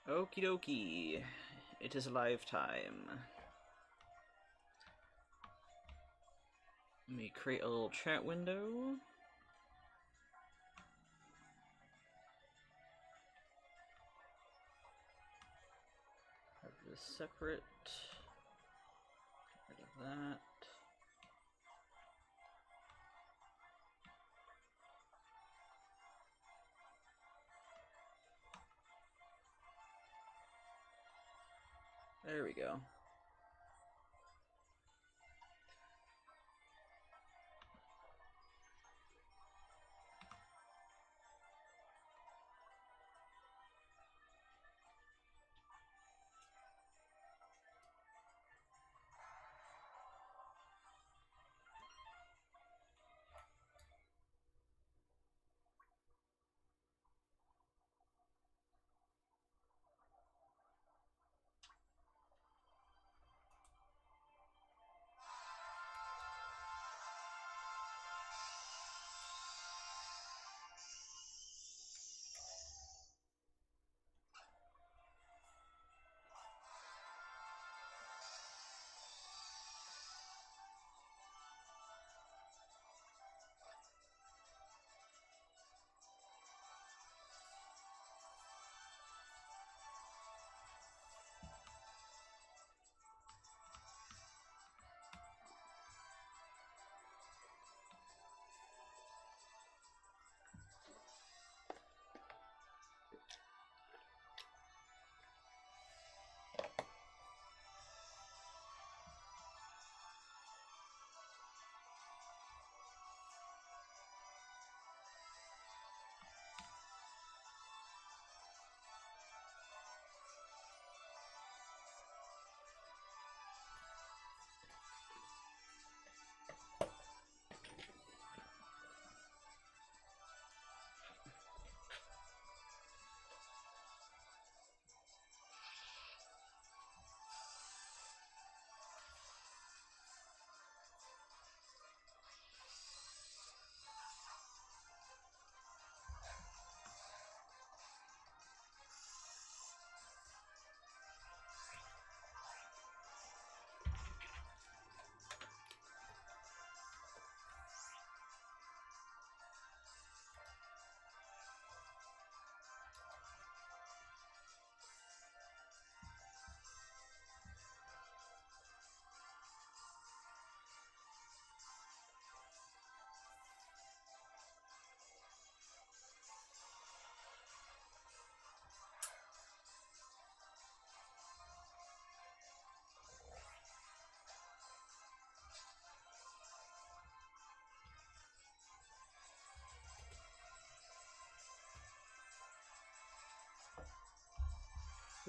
Okie dokie. It is live time. Let me create a little chat window. Have this separate. Get rid of that. There we go.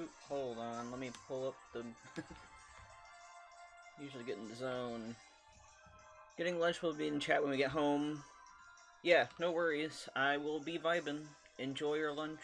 Oop, hold on, let me pull up the... Usually get in the zone. Getting lunch will be in chat when we get home. Yeah, no worries. I will be vibing. Enjoy your lunch.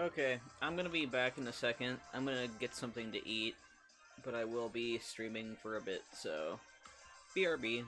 Okay, I'm gonna be back in a second. I'm gonna get something to eat, but I will be streaming for a bit, so BRB.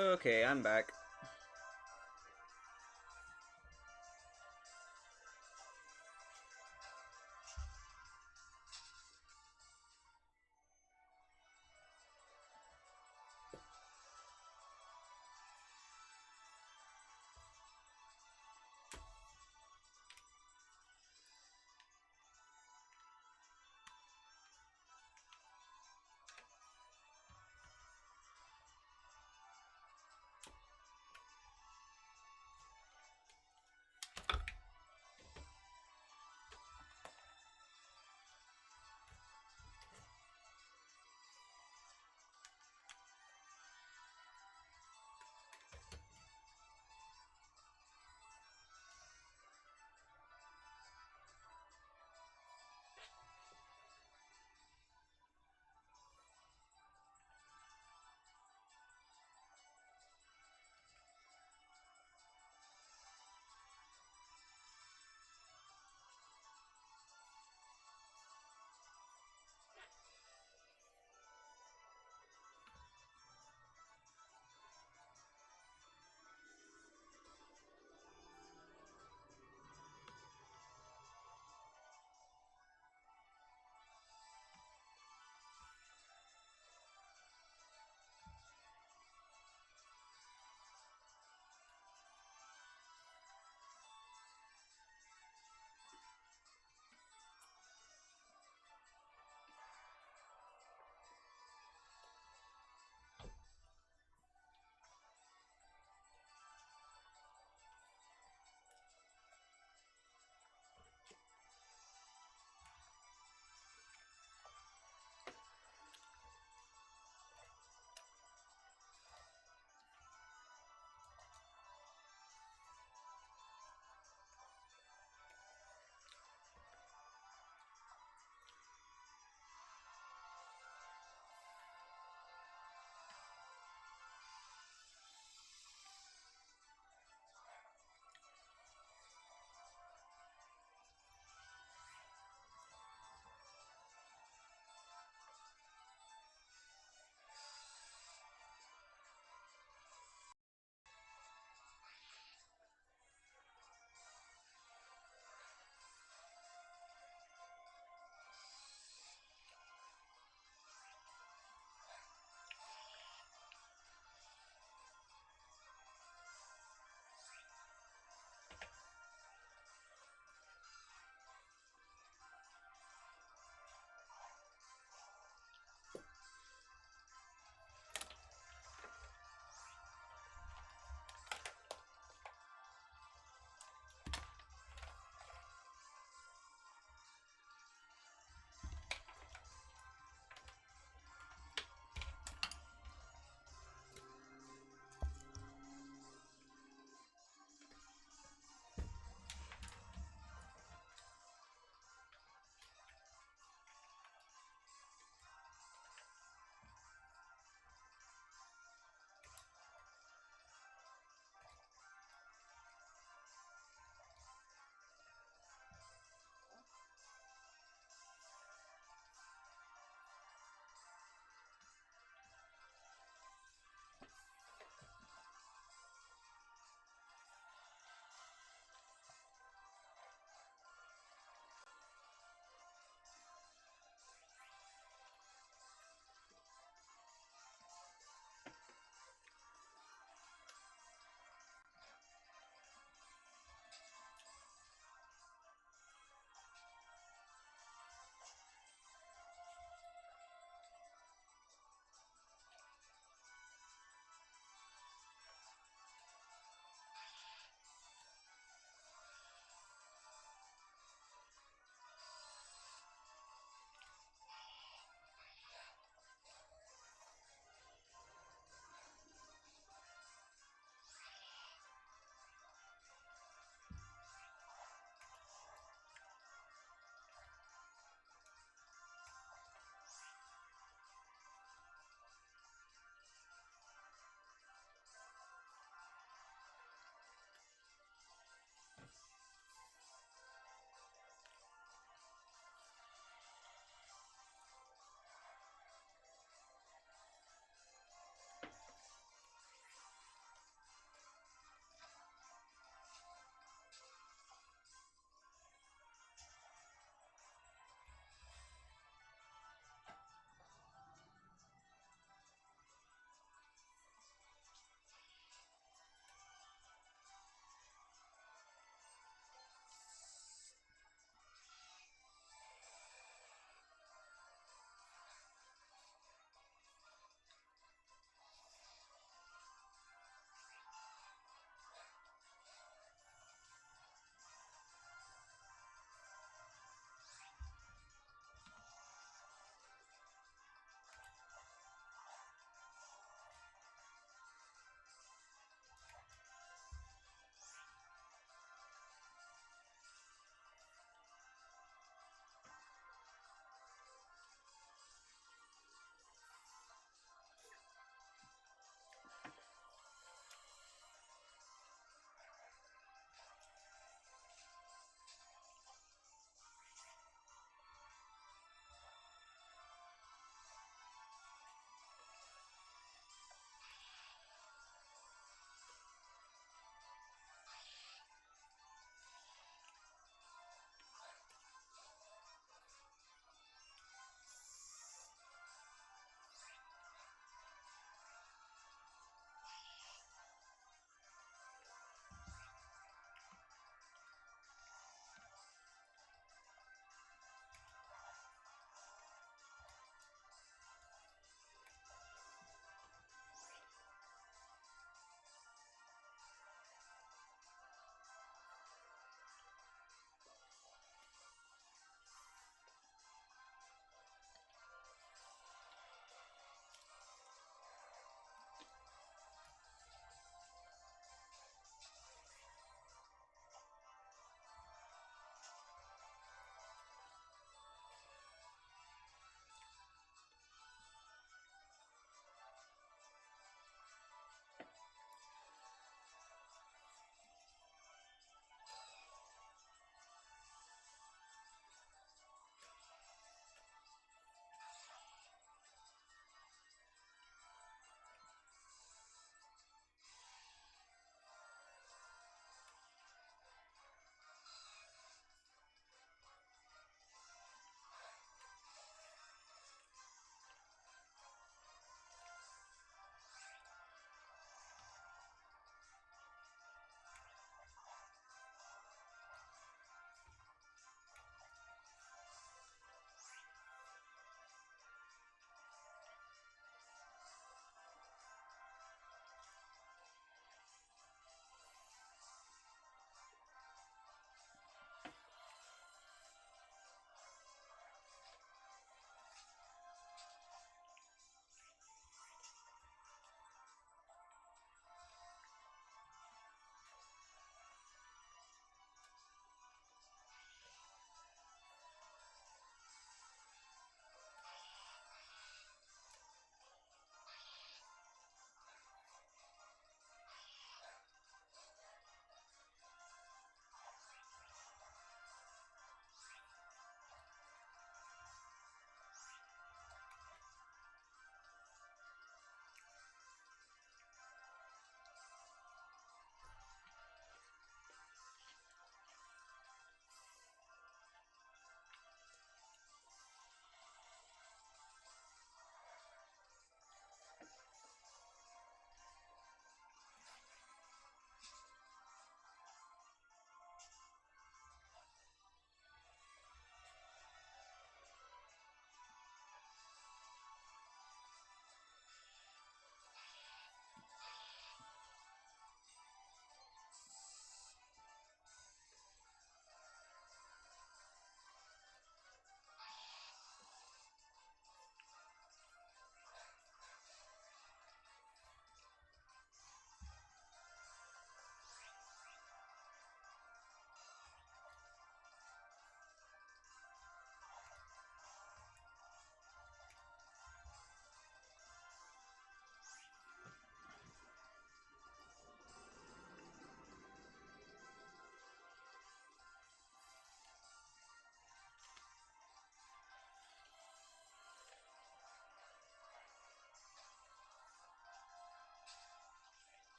Okay, I'm back.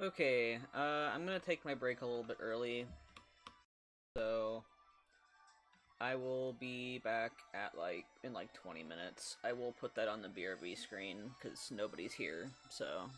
Okay, I'm gonna take my break a little bit early, so I will be back at in 20 minutes. I will put that on the BRB screen because nobody's here, so.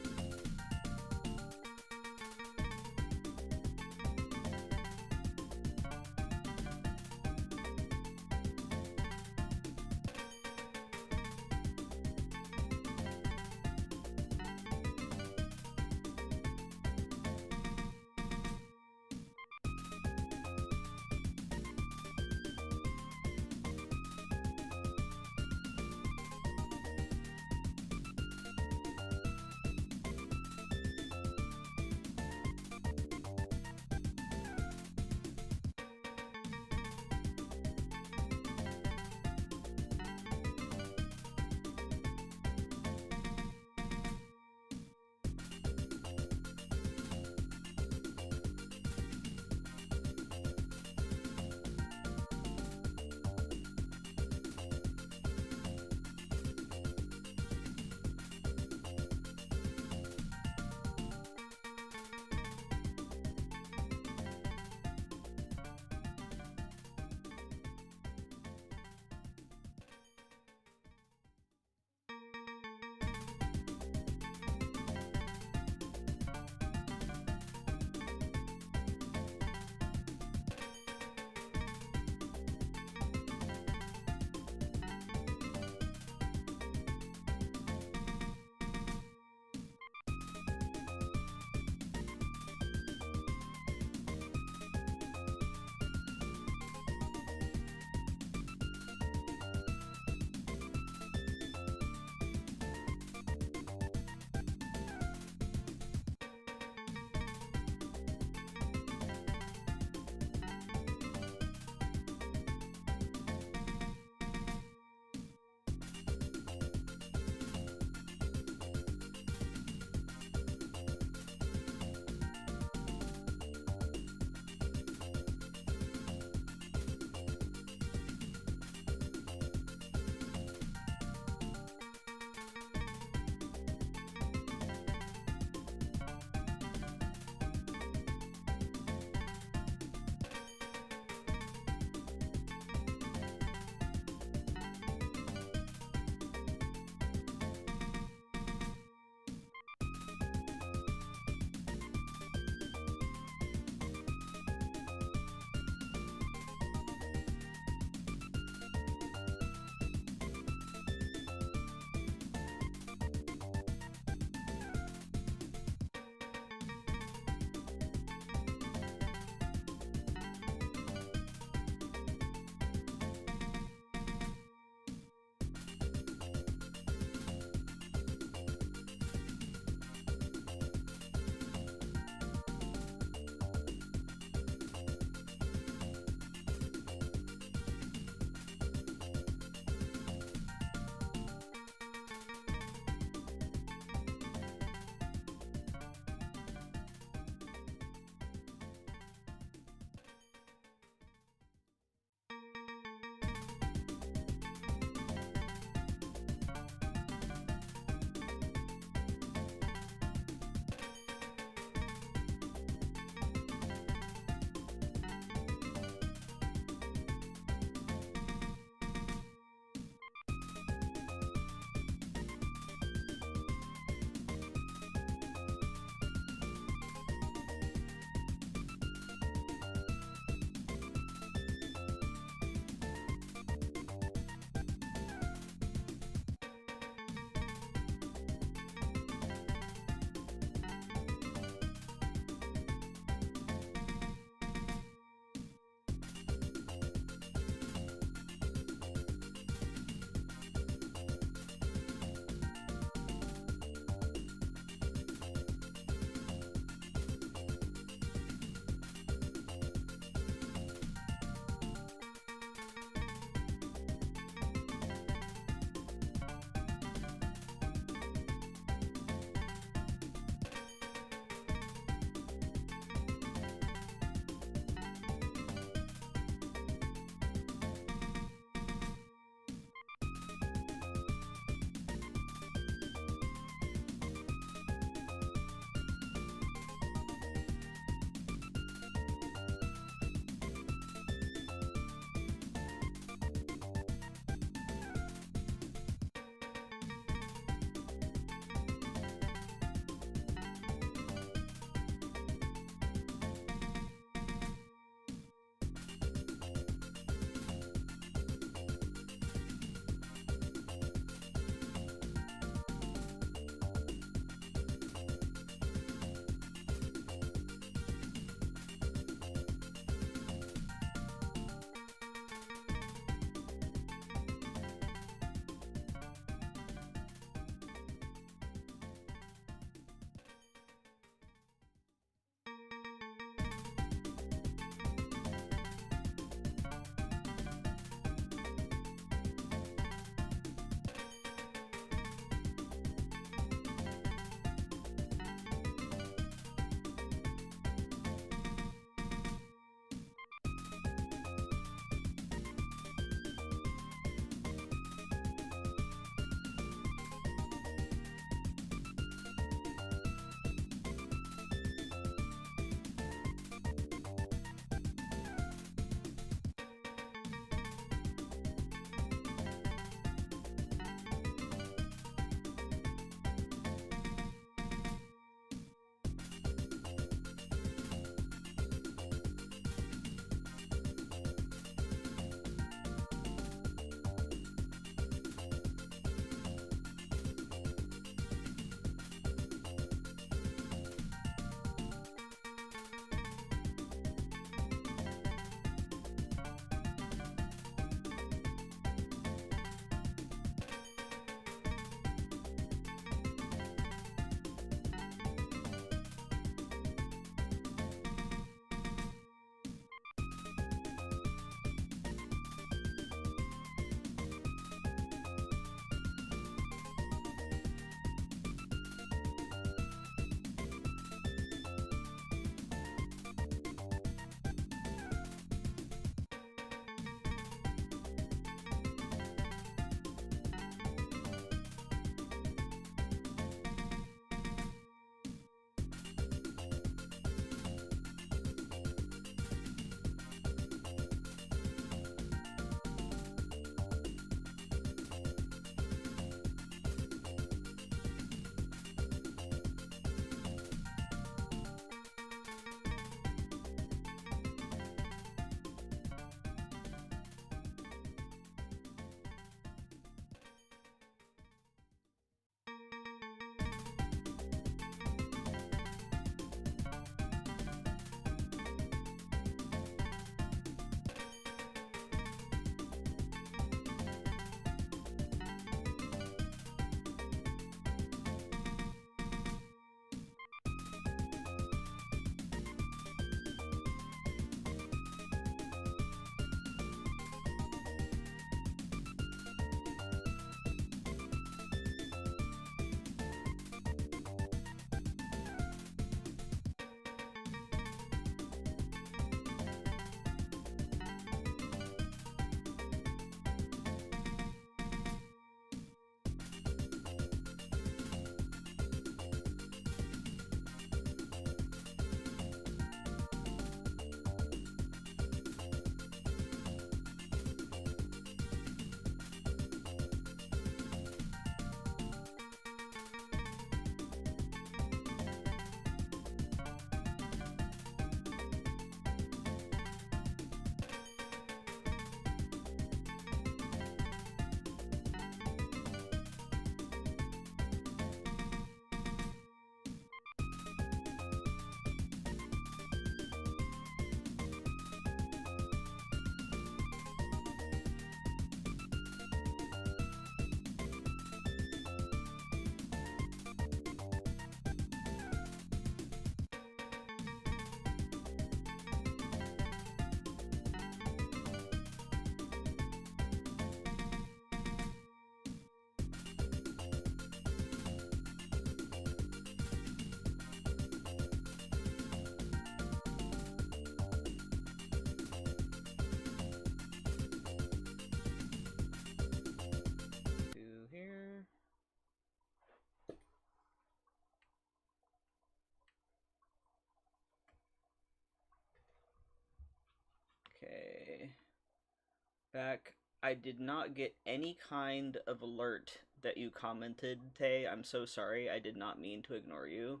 Back. I did not get any kind of alert that you commented, Tay. I'm so sorry. I did not mean to ignore you.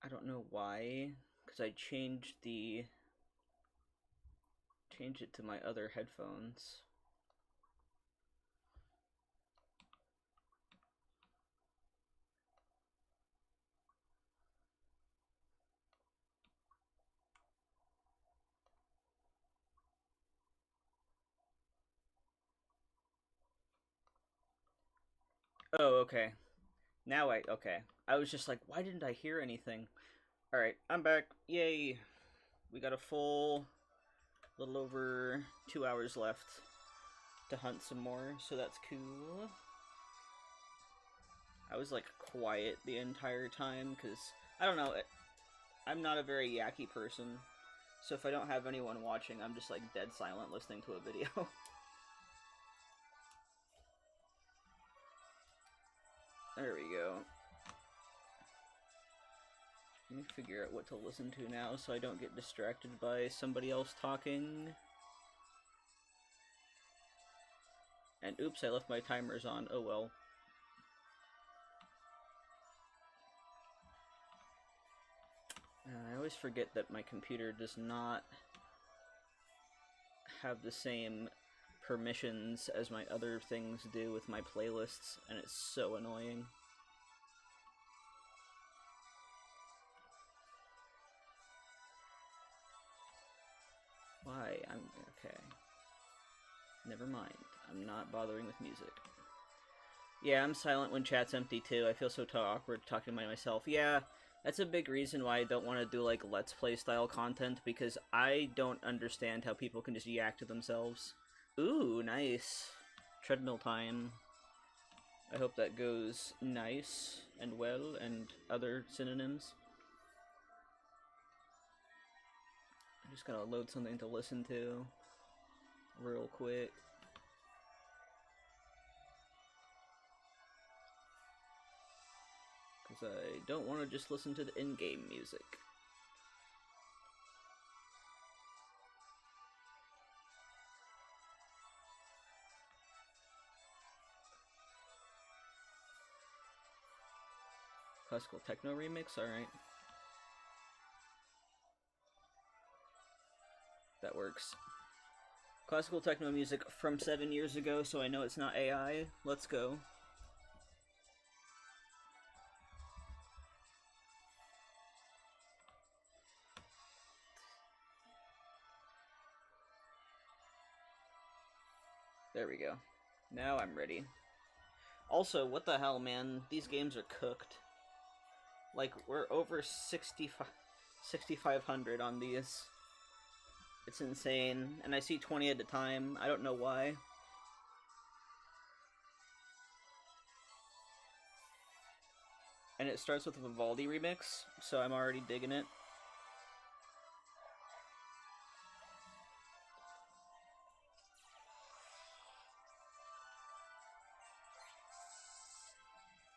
I don't know why, because I changed it to my other headphones. Oh, okay. Now okay. I was just like, why didn't I hear anything? Alright, I'm back. Yay. We got a full little over 2 hours left to hunt some more, so that's cool. I was like quiet the entire time because I don't know, I'm not a very yacky person, so if I don't have anyone watching, I'm just like dead silent listening to a video. There we go. Let me figure out what to listen to now so I don't get distracted by somebody else talking. And oops, I left my timers on. Oh well. I always forget that my computer does not have the same permissions as my other things do with my playlists, and it's so annoying. Why? I'm okay. Never mind. I'm not bothering with music. Yeah, I'm silent when chat's empty too. I feel so awkward talking to myself. Yeah, that's a big reason why I don't want to do like Let's Play style content, because I don't understand how people can just yak to themselves. Ooh, nice. Treadmill time. I hope that goes nice and well and other synonyms. I'm just gonna load something to listen to real quick. Because I don't want to just listen to the in-game music. Classical techno remix, alright. That works. Classical techno music from 7 years ago, so I know it's not AI. Let's go. There we go. Now I'm ready. Also, what the hell, man? These games are cooked. Like, we're over 6,500 on these. It's insane. And I see 20 at a time. I don't know why. And it starts with a Vivaldi remix, so I'm already digging it.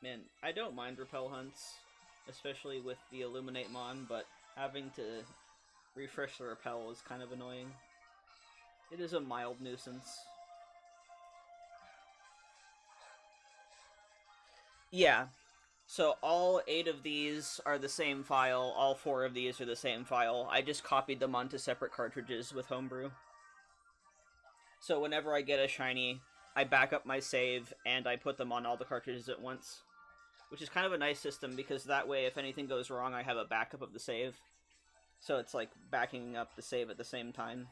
Man, I don't mind repel hunts, especially with the Illuminate Mon, but having to refresh the repel is kind of annoying. It is a mild nuisance. Yeah, so all 8 of these are the same file, all 4 of these are the same file. I just copied them onto separate cartridges with Homebrew. So whenever I get a shiny, I back up my save, and I put them on all the cartridges at once. Which is kind of a nice system, because that way if anything goes wrong, I have a backup of the save. So it's like backing up the save at the same time.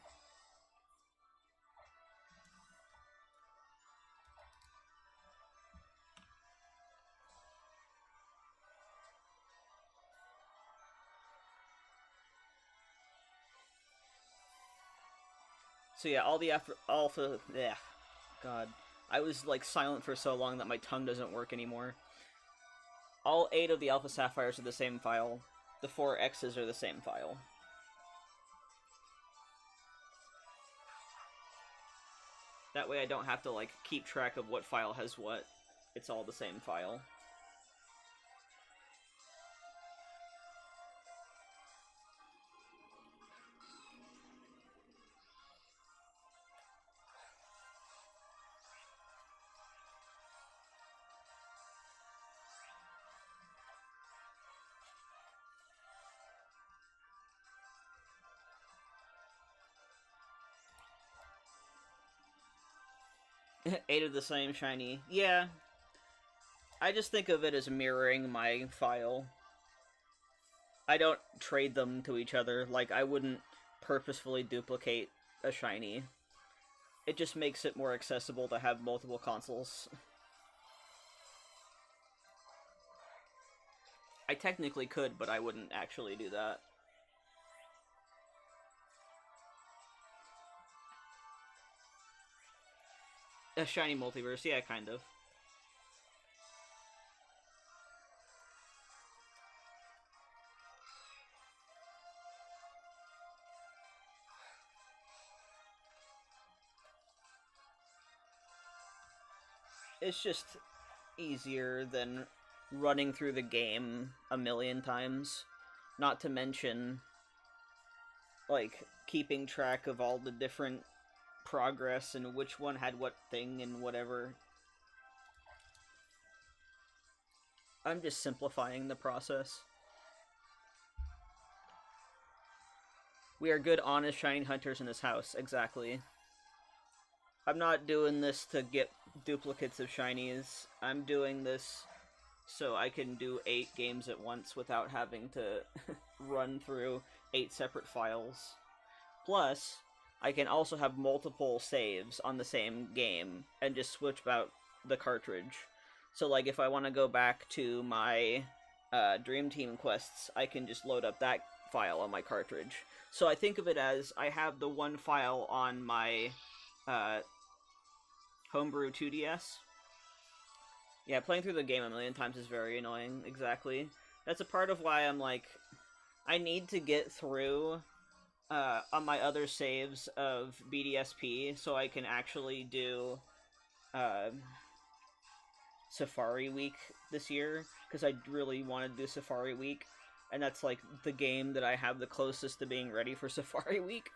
So yeah, all the alpha... Yeah. God. I was like silent for so long that my tongue doesn't work anymore. All 8 of the Alpha Sapphires are the same file. The 4 X's are the same file. That way I don't have to like keep track of what file has what. It's all the same file. 8 of the same shiny. Yeah, I just think of it as mirroring my file. I don't trade them to each other. Like, I wouldn't purposefully duplicate a shiny. It just makes it more accessible to have multiple consoles. I technically could, but I wouldn't actually do that. A shiny multiverse, yeah, kind of. It's just easier than running through the game a million times. Not to mention, like, keeping track of all the different progress and which one had what thing and whatever. I'm just simplifying the process. We are good, honest, shining hunters in this house. Exactly. I'm not doing this to get duplicates of shinies. I'm doing this so I can do 8 games at once without having to run through 8 separate files. Plus, I can also have multiple saves on the same game and just switch out the cartridge. So, like, if I want to go back to my Dream Team quests, I can just load up that file on my cartridge. So I think of it as I have the one file on my Homebrew 2DS. Yeah, playing through the game a million times is very annoying, exactly. That's a part of why I'm like, I need to get through on my other saves of BDSP so I can actually do Safari Week this year, because I really want to do Safari Week, and that's like the game that I have the closest to being ready for Safari Week.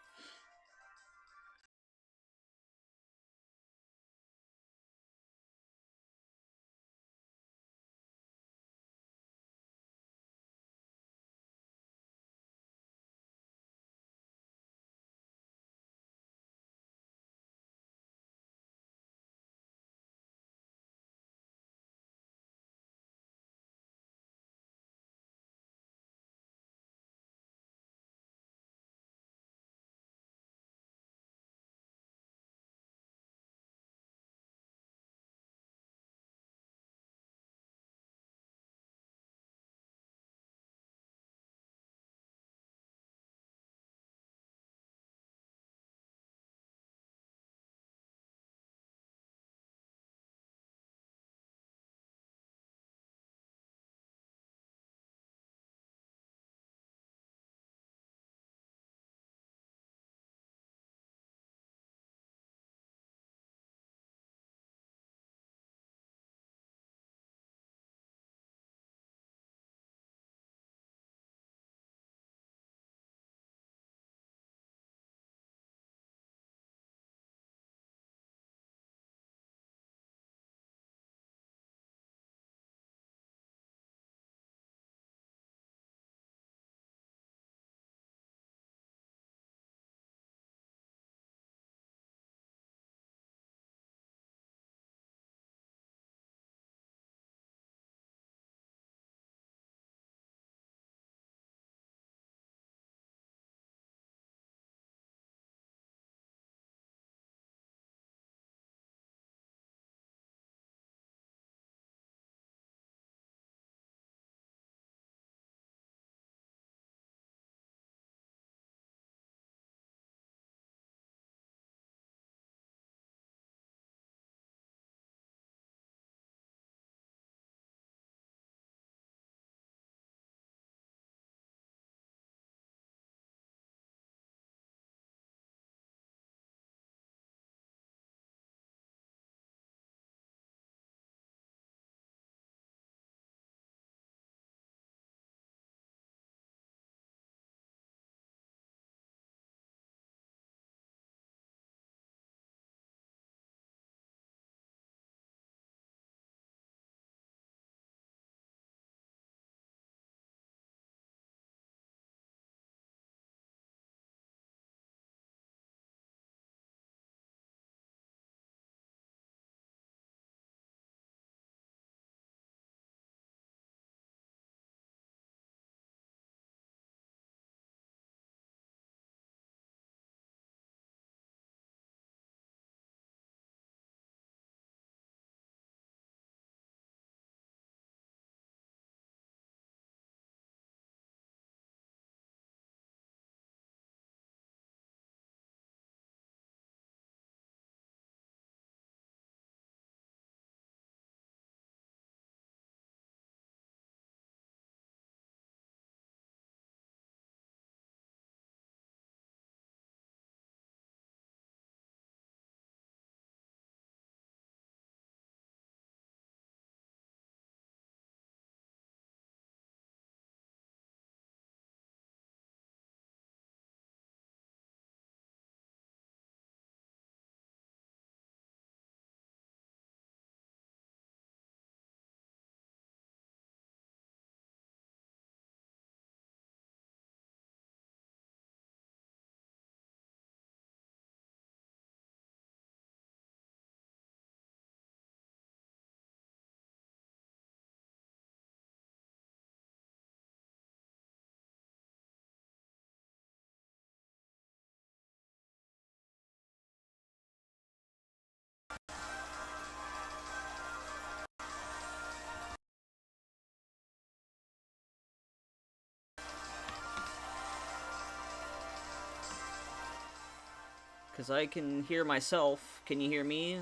Because I can hear myself. Can you hear me?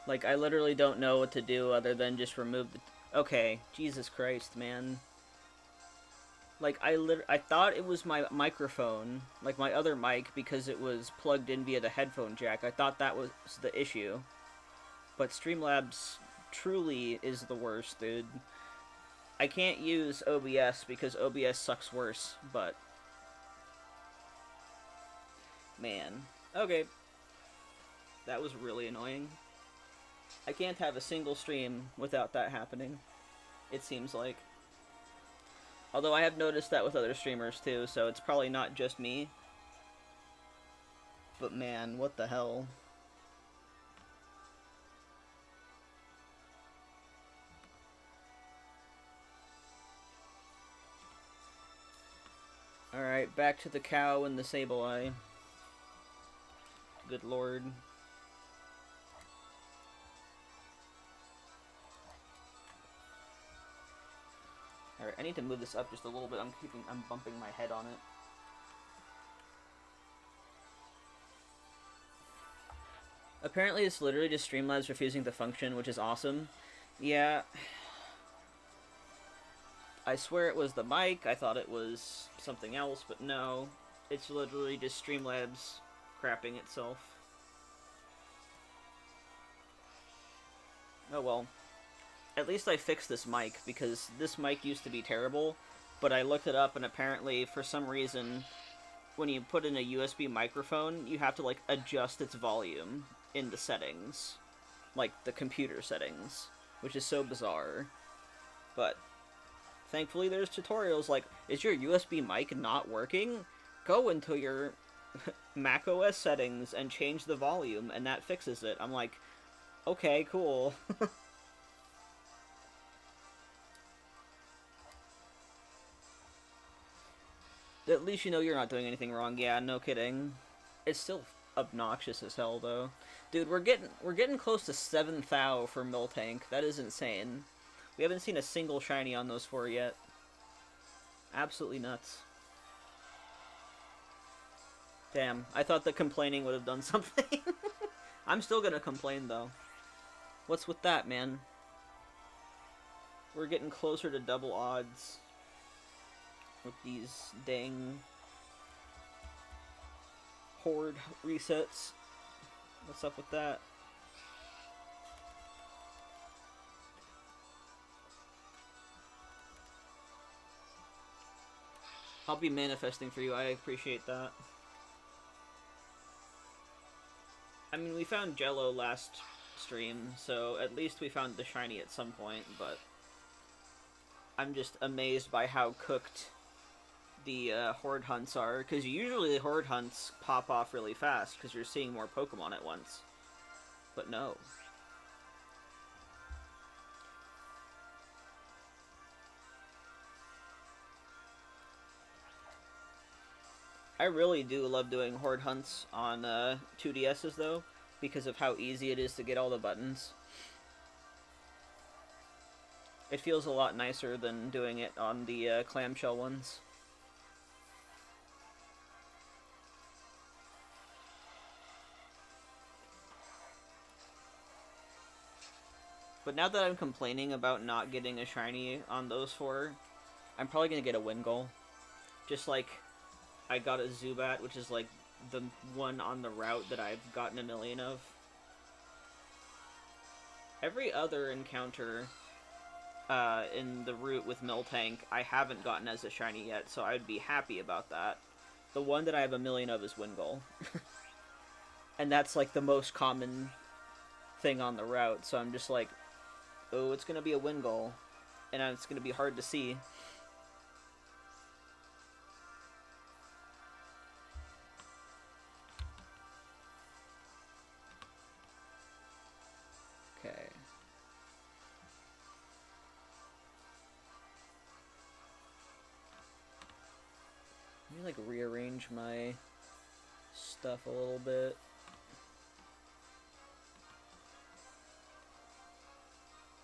Like, I literally don't know what to do other than just remove the... Okay, Jesus Christ, man. Like, I thought it was my microphone, like my other mic, because it was plugged in via the headphone jack. I thought that was the issue. But Streamlabs truly is the worst, dude. I can't use OBS because OBS sucks worse, but... Man. Okay. That was really annoying. I can't have a single stream without that happening, it seems like. Although I have noticed that with other streamers too, so it's probably not just me. But man, what the hell? Alright, back to the cow and the Sableye. Good lord. Alright, I need to move this up just a little bit. I'm bumping my head on it. Apparently it's literally just Streamlabs refusing to function, which is awesome. Yeah. I swear it was the mic, I thought it was something else, but no. It's literally just Streamlabs crapping itself. Oh well. At least I fixed this mic, because this mic used to be terrible, but I looked it up and apparently, for some reason, when you put in a USB microphone, you have to, like, adjust its volume in the settings. Like, the computer settings. Which is so bizarre. But, thankfully there's tutorials like, is your USB mic not working? Go into your macOS settings and change the volume, and that fixes it. I'm like, okay, cool. At least you know you're not doing anything wrong. Yeah, no kidding. It's still obnoxious as hell, though. Dude, we're getting close to 7,000 for Miltank. That is insane. We haven't seen a single shiny on those four yet. Absolutely nuts. Damn, I thought that complaining would have done something. I'm still gonna complain, though. What's with that, man? We're getting closer to double odds with these dang horde resets. What's up with that? I'll be manifesting for you, I appreciate that. I mean, we found Jello last stream, so at least we found the shiny at some point, but I'm just amazed by how cooked the horde hunts are, because usually the horde hunts pop off really fast because you're seeing more Pokemon at once. But no. I really do love doing horde hunts on 2DSs though, because of how easy it is to get all the buttons. It feels a lot nicer than doing it on the clamshell ones. But now that I'm complaining about not getting a shiny on those four, I'm probably gonna get a Wingull. Just like I got a Zubat, which is like the one on the route that I've gotten a million of. Every other encounter in the route with Miltank, I haven't gotten as a shiny yet, so I'd be happy about that. The one that I have a million of is Wingull. And that's like the most common thing on the route, so I'm just like, oh, it's gonna be a Wingull, and it's gonna be hard to see. Okay. Let me, like, rearrange my stuff a little bit.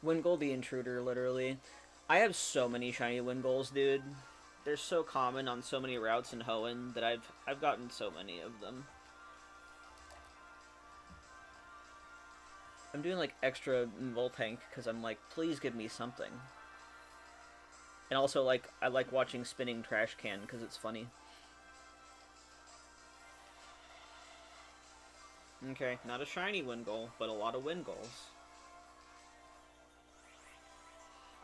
Wingull the Intruder, literally. I have so many shiny Wingulls, dude. They're so common on so many routes in Hoenn that I've gotten so many of them. I'm doing like extra Voltank because I'm like, please give me something. And also, like, I like watching Spinning Trash Can because it's funny. Okay, not a shiny Wingull, but a lot of Wingulls.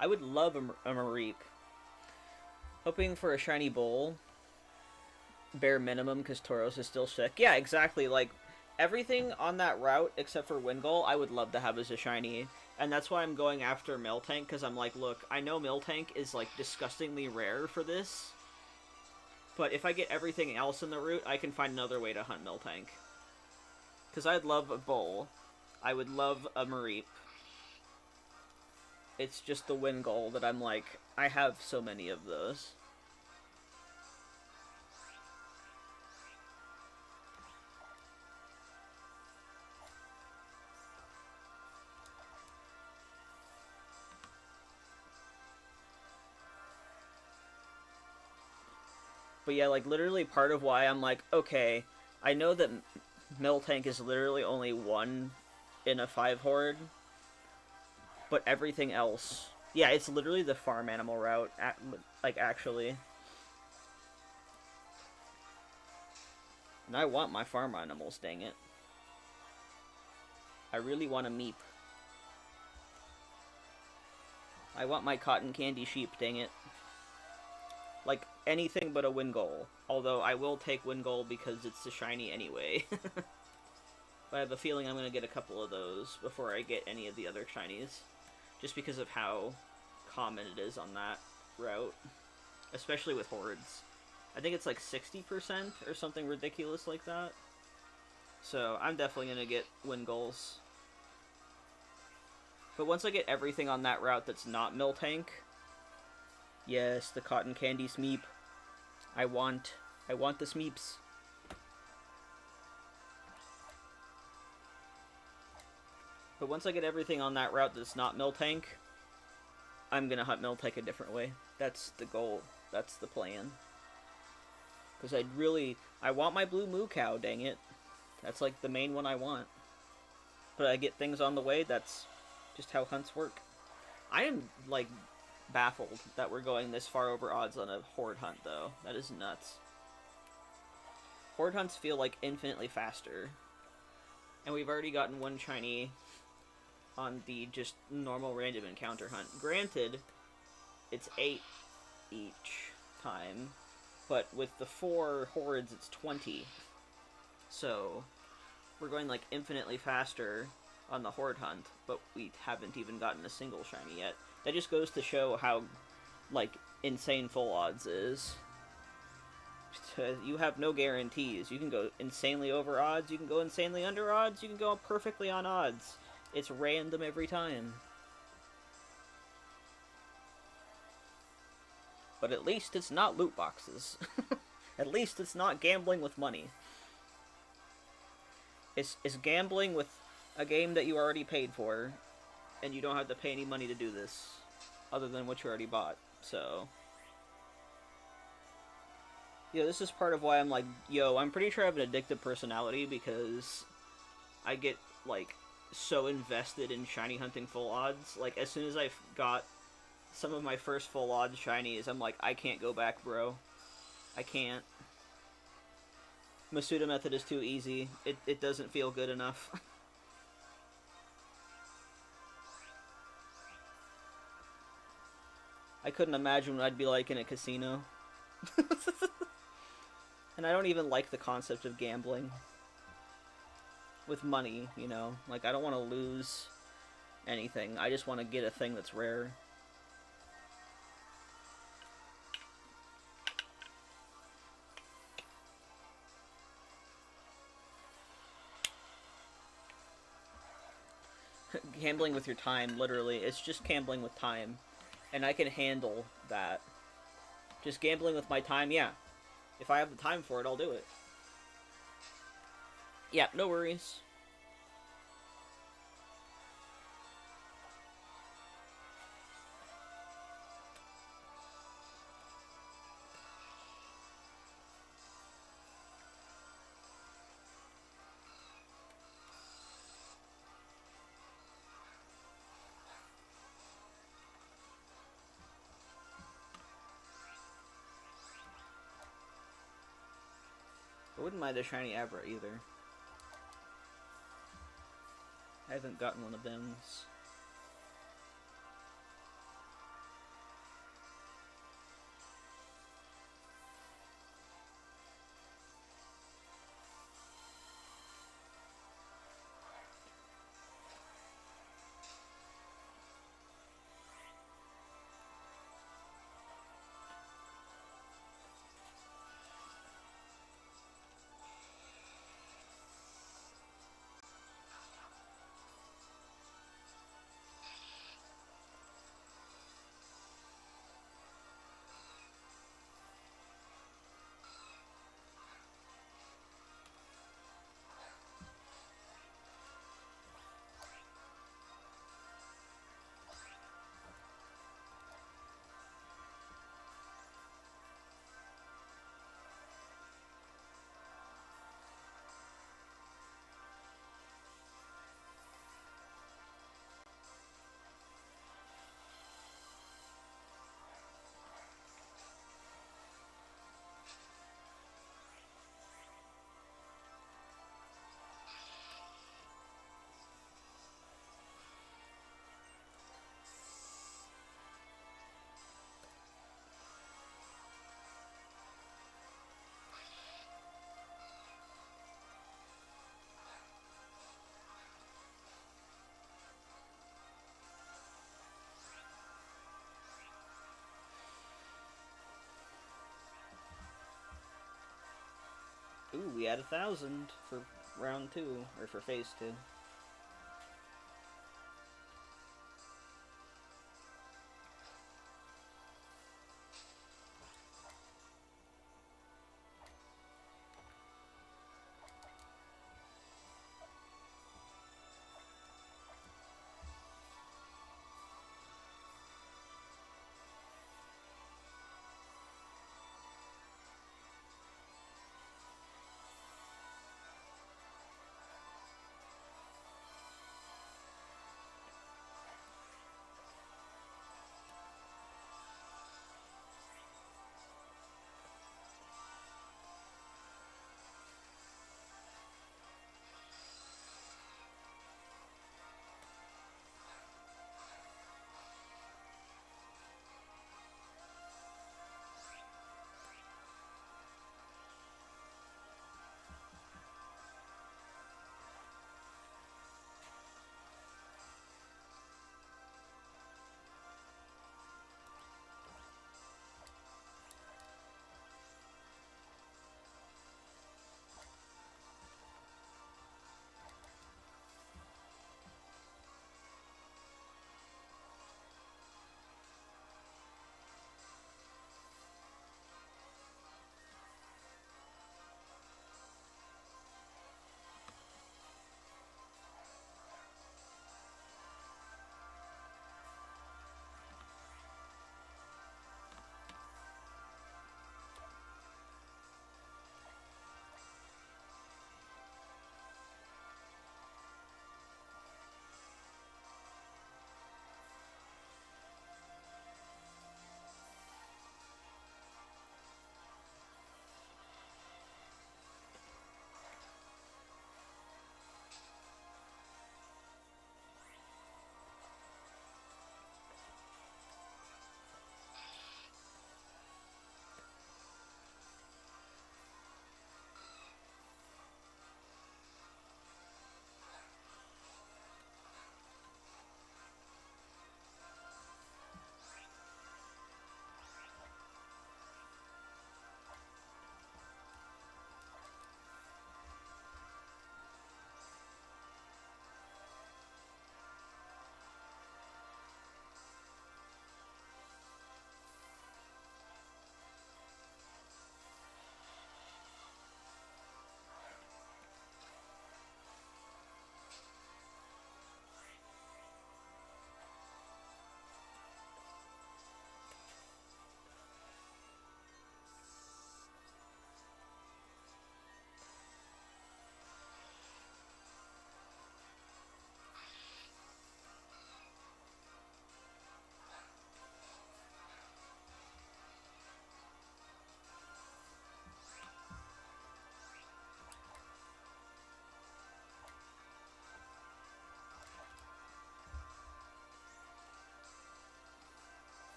I would love a Mareep. Hoping for a shiny Bull. Bare minimum, because Tauros is still sick. Yeah, exactly. Like, everything on that route, except for Wingull, I would love to have as a shiny. And that's why I'm going after Miltank, because I'm like, look, I know Miltank is, like, disgustingly rare for this. But if I get everything else in the route, I can find another way to hunt Miltank. Because I'd love a Bull. I would love a Mareep. It's just the Wingull that I'm like, I have so many of those. But yeah, like, literally part of why I'm like, okay, I know that Miltank is literally only 1 in a 5 horde, but everything else... Yeah, it's literally the farm animal route, like, actually. And I want my farm animals, dang it. I really want a Meep. I want my cotton candy sheep, dang it. Like, anything but a Wingull. Although, I will take Wingull because it's a shiny anyway. But I have a feeling I'm going to get a couple of those before I get any of the other shinies. Just because of how common it is on that route. Especially with hordes. I think it's like 60% or something ridiculous like that. So, I'm definitely going to get Wingulls. But once I get everything on that route that's not Miltank... Yes, the cotton candy Smeep. I want the Smeeps. But once I get everything on that route that's not Miltank, I'm gonna hunt Miltank a different way. That's the goal. That's the plan. Because I want my blue moo cow, dang it. That's like the main one I want. But I get things on the way, that's just how hunts work. I am, like, baffled that we're going this far over odds on a horde hunt, though. That is nuts. Horde hunts feel like infinitely faster. And we've already gotten one shiny on the just normal random encounter hunt. Granted, it's 8 each time, but with the 4 hordes, it's 20. So, we're going, like, infinitely faster on the horde hunt, but we haven't even gotten a single shiny yet. That just goes to show how, like, insane full odds is. You have no guarantees. You can go insanely over odds, you can go insanely under odds, you can go perfectly on odds. It's random every time. But at least it's not loot boxes. At least it's not gambling with money. It's gambling with a game that you already paid for, and you don't have to pay any money to do this, other than what you already bought, so... Yeah, this is part of why I'm like, yo, I'm pretty sure I have an addictive personality, because I get, like, so invested in shiny hunting full odds. Like, as soon as I got some of my first full odds shinies, I'm like, I can't go back, bro. I can't. Masuda method is too easy. It doesn't feel good enough. I couldn't imagine what I'd be like in a casino. And I don't even like the concept of gambling. With money, you know? Like, I don't want to lose anything. I just want to get a thing that's rare. Gambling with your time, literally. It's just gambling with time. And I can handle that. Just gambling with my time, yeah. If I have the time for it, I'll do it. Yeah, no worries. wouldn't mind a shiny Abra either. I haven't gotten one of them. Ooh, we had 1,000 for round 2, or for phase 2.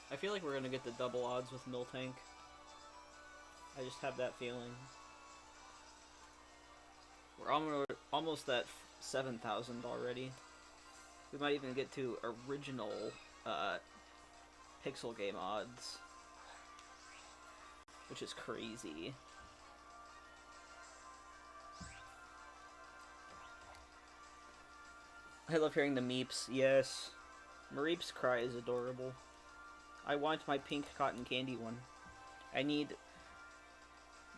I feel like we're gonna get the double odds with Miltank. I just have that feeling. We're almost at 7,000 already. We might even get to original pixel game odds, which is crazy. I love hearing the meeps. Yes. Mareep's cry is adorable. I want my pink cotton candy one. I need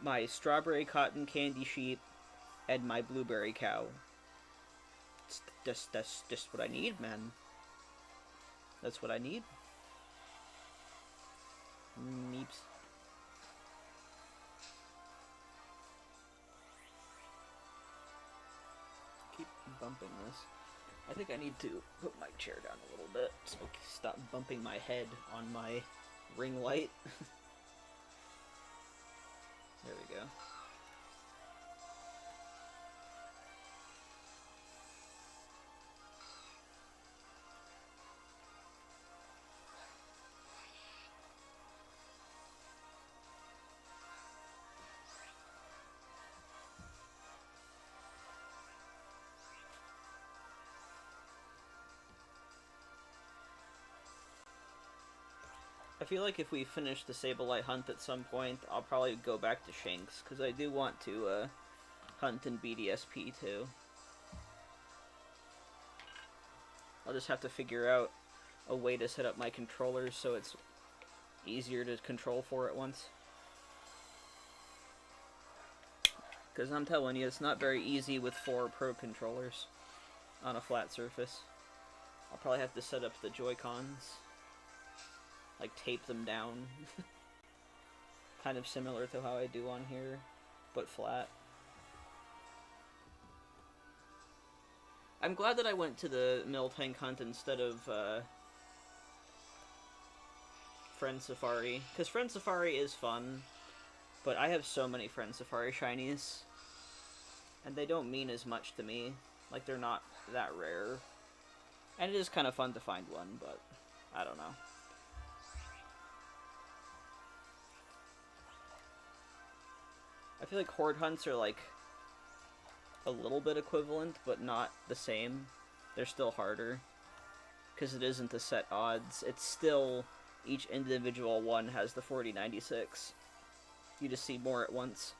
my strawberry cotton candy sheep and my blueberry cow. That's just what I need, man. That's what I need. Meeps. Keep bumping this. I think I need to put my chair down a little bit so I can stop bumping my head on my ring light. There we go. I feel like if we finish the Sableye hunt at some point, I'll probably go back to Shanks, because I do want to hunt in BDSP too. I'll just have to figure out a way to set up my controllers so it's easier to control 4 at once. Because I'm telling you, it's not very easy with 4 Pro controllers on a flat surface. I'll probably have to set up the Joy-Cons. Like, tape them down. Kind of similar to how I do on here, but flat. I'm glad that I went to the Miltank hunt instead of Friend Safari, because Friend Safari is fun, but I have so many Friend Safari shinies, and they don't mean as much to me. Like, they're not that rare. And it is kind of fun to find one, but I don't know. I feel like horde hunts are like a little bit equivalent, but not the same. They're still harder because it isn't the set odds. It's still each individual one has the 4096. You just see more at once.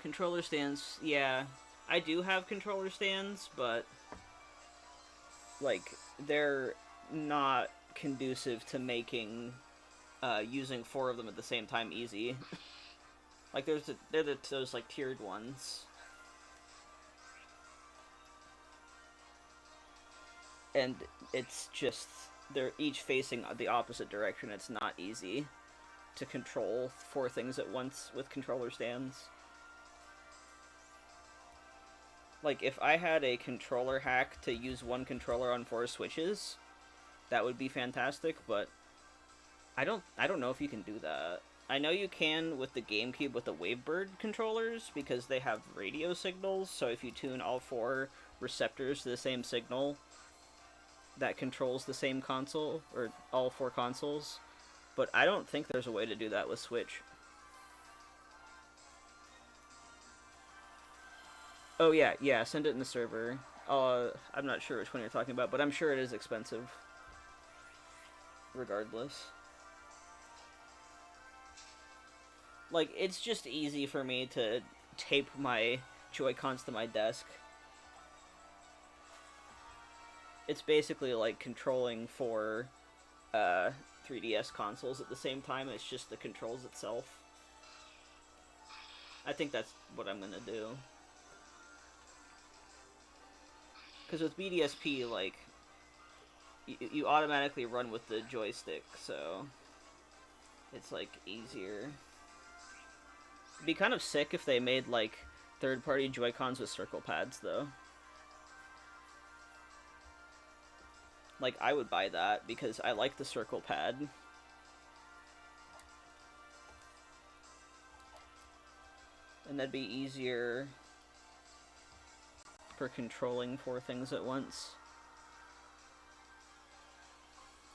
Controller stands, yeah. I do have controller stands, but like they're not conducive to making using 4 of them at the same time easy. Like they're those like tiered ones. And it's just they're each facing the opposite direction. It's not easy to control 4 things at once with controller stands. Like, if I had a controller hack to use 1 controller on 4 switches, that would be fantastic, but I don't know if you can do that. I know you can with the GameCube with the Wavebird controllers, because they have radio signals, so if you tune all 4 receptors to the same signal, that controls the same console, or all 4 consoles, but I don't think there's a way to do that with Switch. Oh, yeah, send it in the server. I'm not sure which one you're talking about, but I'm sure it is expensive. Regardless. Like, it's just easy for me to tape my Joy-Cons to my desk. It's basically like controlling 4 3DS consoles at the same time, it's just the controls itself. I think that's what I'm gonna do. Because with BDSP, like, you automatically run with the joystick, so it's, like, easier. It'd be kind of sick if they made, like, third-party Joy-Cons with circle pads, though. Like, I would buy that, because I like the circle pad. And that'd be easier for controlling 4 things at once.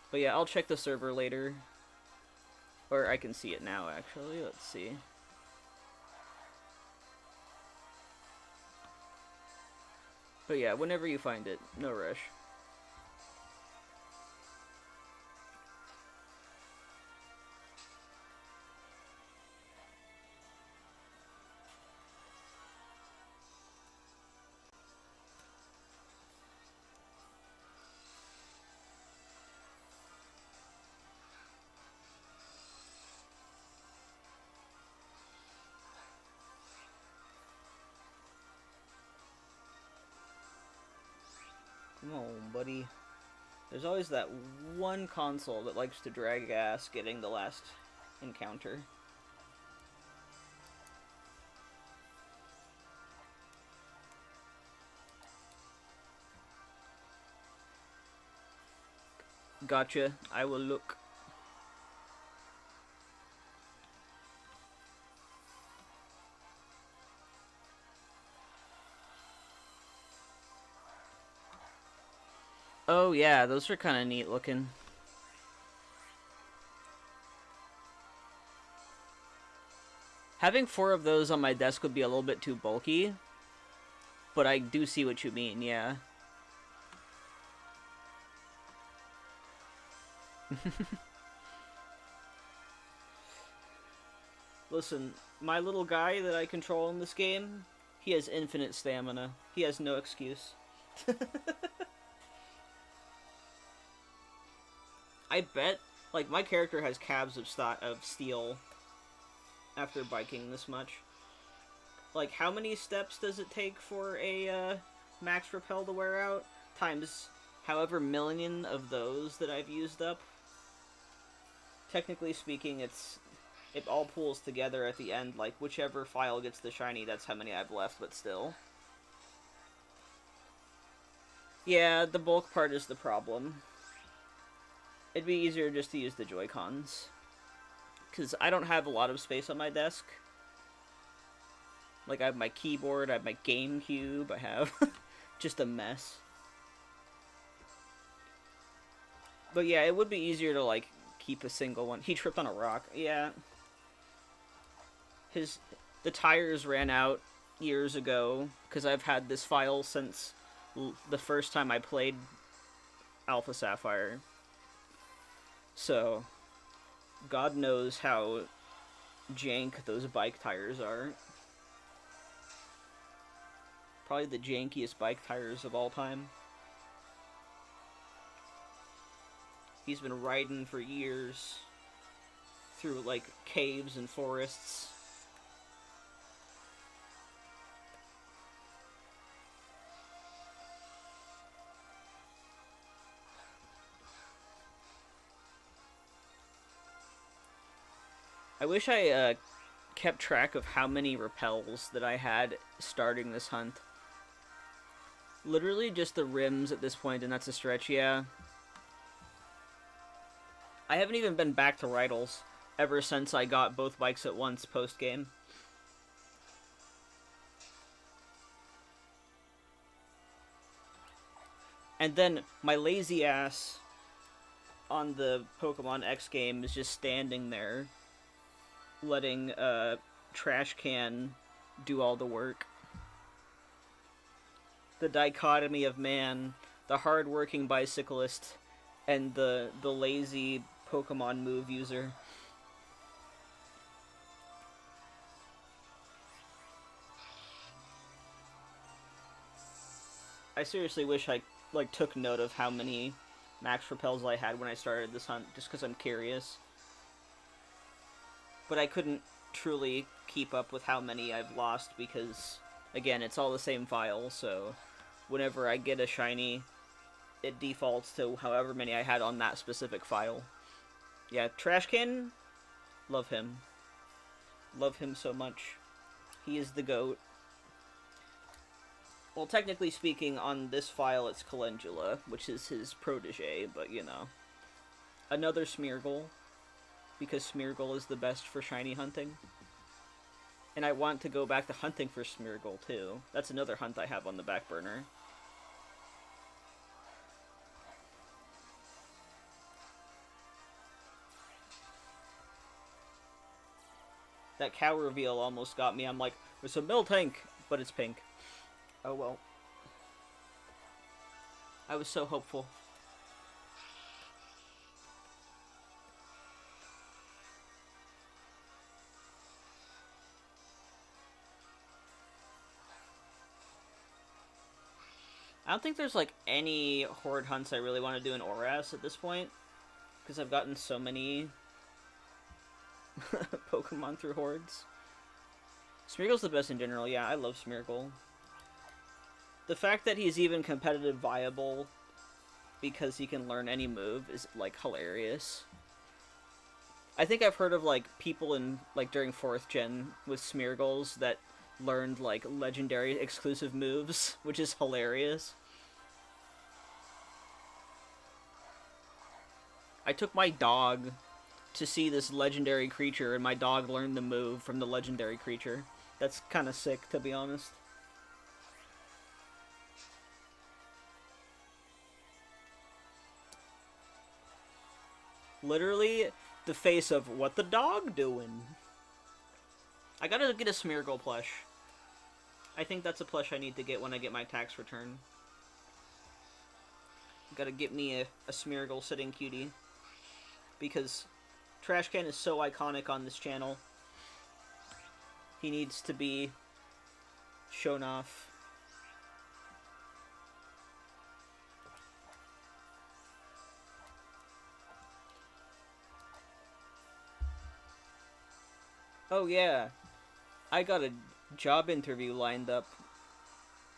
But yeah, I'll check the server later. Or I can see it now, actually. Let's see. But yeah, whenever you find it, no rush. Come on, buddy. There's always that one console that likes to drag ass getting the last encounter. Gotcha. I will look. Oh yeah, those are kind of neat looking. Having 4 of those on my desk would be a little bit too bulky, but I do see what you mean, yeah. Listen, my little guy that I control in this game, he has infinite stamina. He has no excuse. I bet, like, my character has calves of steel after biking this much. Like, how many steps does it take for a max repel to wear out? Times however million of those that I've used up. Technically speaking, it all pulls together at the end. Like, whichever file gets the shiny, that's how many I've left, but still. Yeah, the bulk part is the problem. It'd be easier just to use the Joy-Cons. Because I don't have a lot of space on my desk. Like, I have my keyboard, I have my GameCube, I have just a mess. But yeah, it would be easier to, like, keep a single one. He tripped on a rock. Yeah. The tires ran out years ago, because I've had this file since the first time I played Alpha Sapphire. So, God knows how jank those bike tires are. Probably the jankiest bike tires of all time. He's been riding for years through, like, caves and forests. I wish I kept track of how many repels that I had starting this hunt. Literally just the rims at this point, and that's a stretch, yeah. I haven't even been back to Rydals ever since I got both bikes at once post-game. And then my lazy ass on the Pokemon X game is just standing there, letting Trash Can do all the work. The dichotomy of man, the hard-working bicyclist, and the lazy Pokemon move user. I seriously wish I, like, took note of how many max repels I had when I started this hunt, just because I'm curious. But I couldn't truly keep up with how many I've lost because, again, it's all the same file, so whenever I get a shiny, it defaults to however many I had on that specific file. Yeah, Trash Can, love him. Love him so much. He is the GOAT. Well, technically speaking, on this file it's Calendula, which is his protege, but you know. Another Smeargle, because Smeargle is the best for shiny hunting. And I want to go back to hunting for Smeargle, too. That's another hunt I have on the back burner. That cow reveal almost got me. I'm like, there's a Miltank, but it's pink. Oh well. I was so hopeful. I don't think there's like any horde hunts I really want to do in Oras at this point, because I've gotten so many Pokemon through hordes. Smeargle's the best in general. Yeah, I love Smeargle. The fact that he's even competitive viable because he can learn any move is like hilarious. I think I've heard of like people in like during 4th gen with Smeargles that learned like legendary exclusive moves, which is hilarious. I took my dog to see this legendary creature, and my dog learned the move from the legendary creature. That's kind of sick, to be honest. Literally, the face of, what the dog doing? I gotta get a Smeargle plush. I think that's a plush I need to get when I get my tax return. Gotta get me a Smeargle sitting cutie. Because Trash Can is so iconic on this channel. He needs to be shown off. Oh yeah, I got a job interview lined up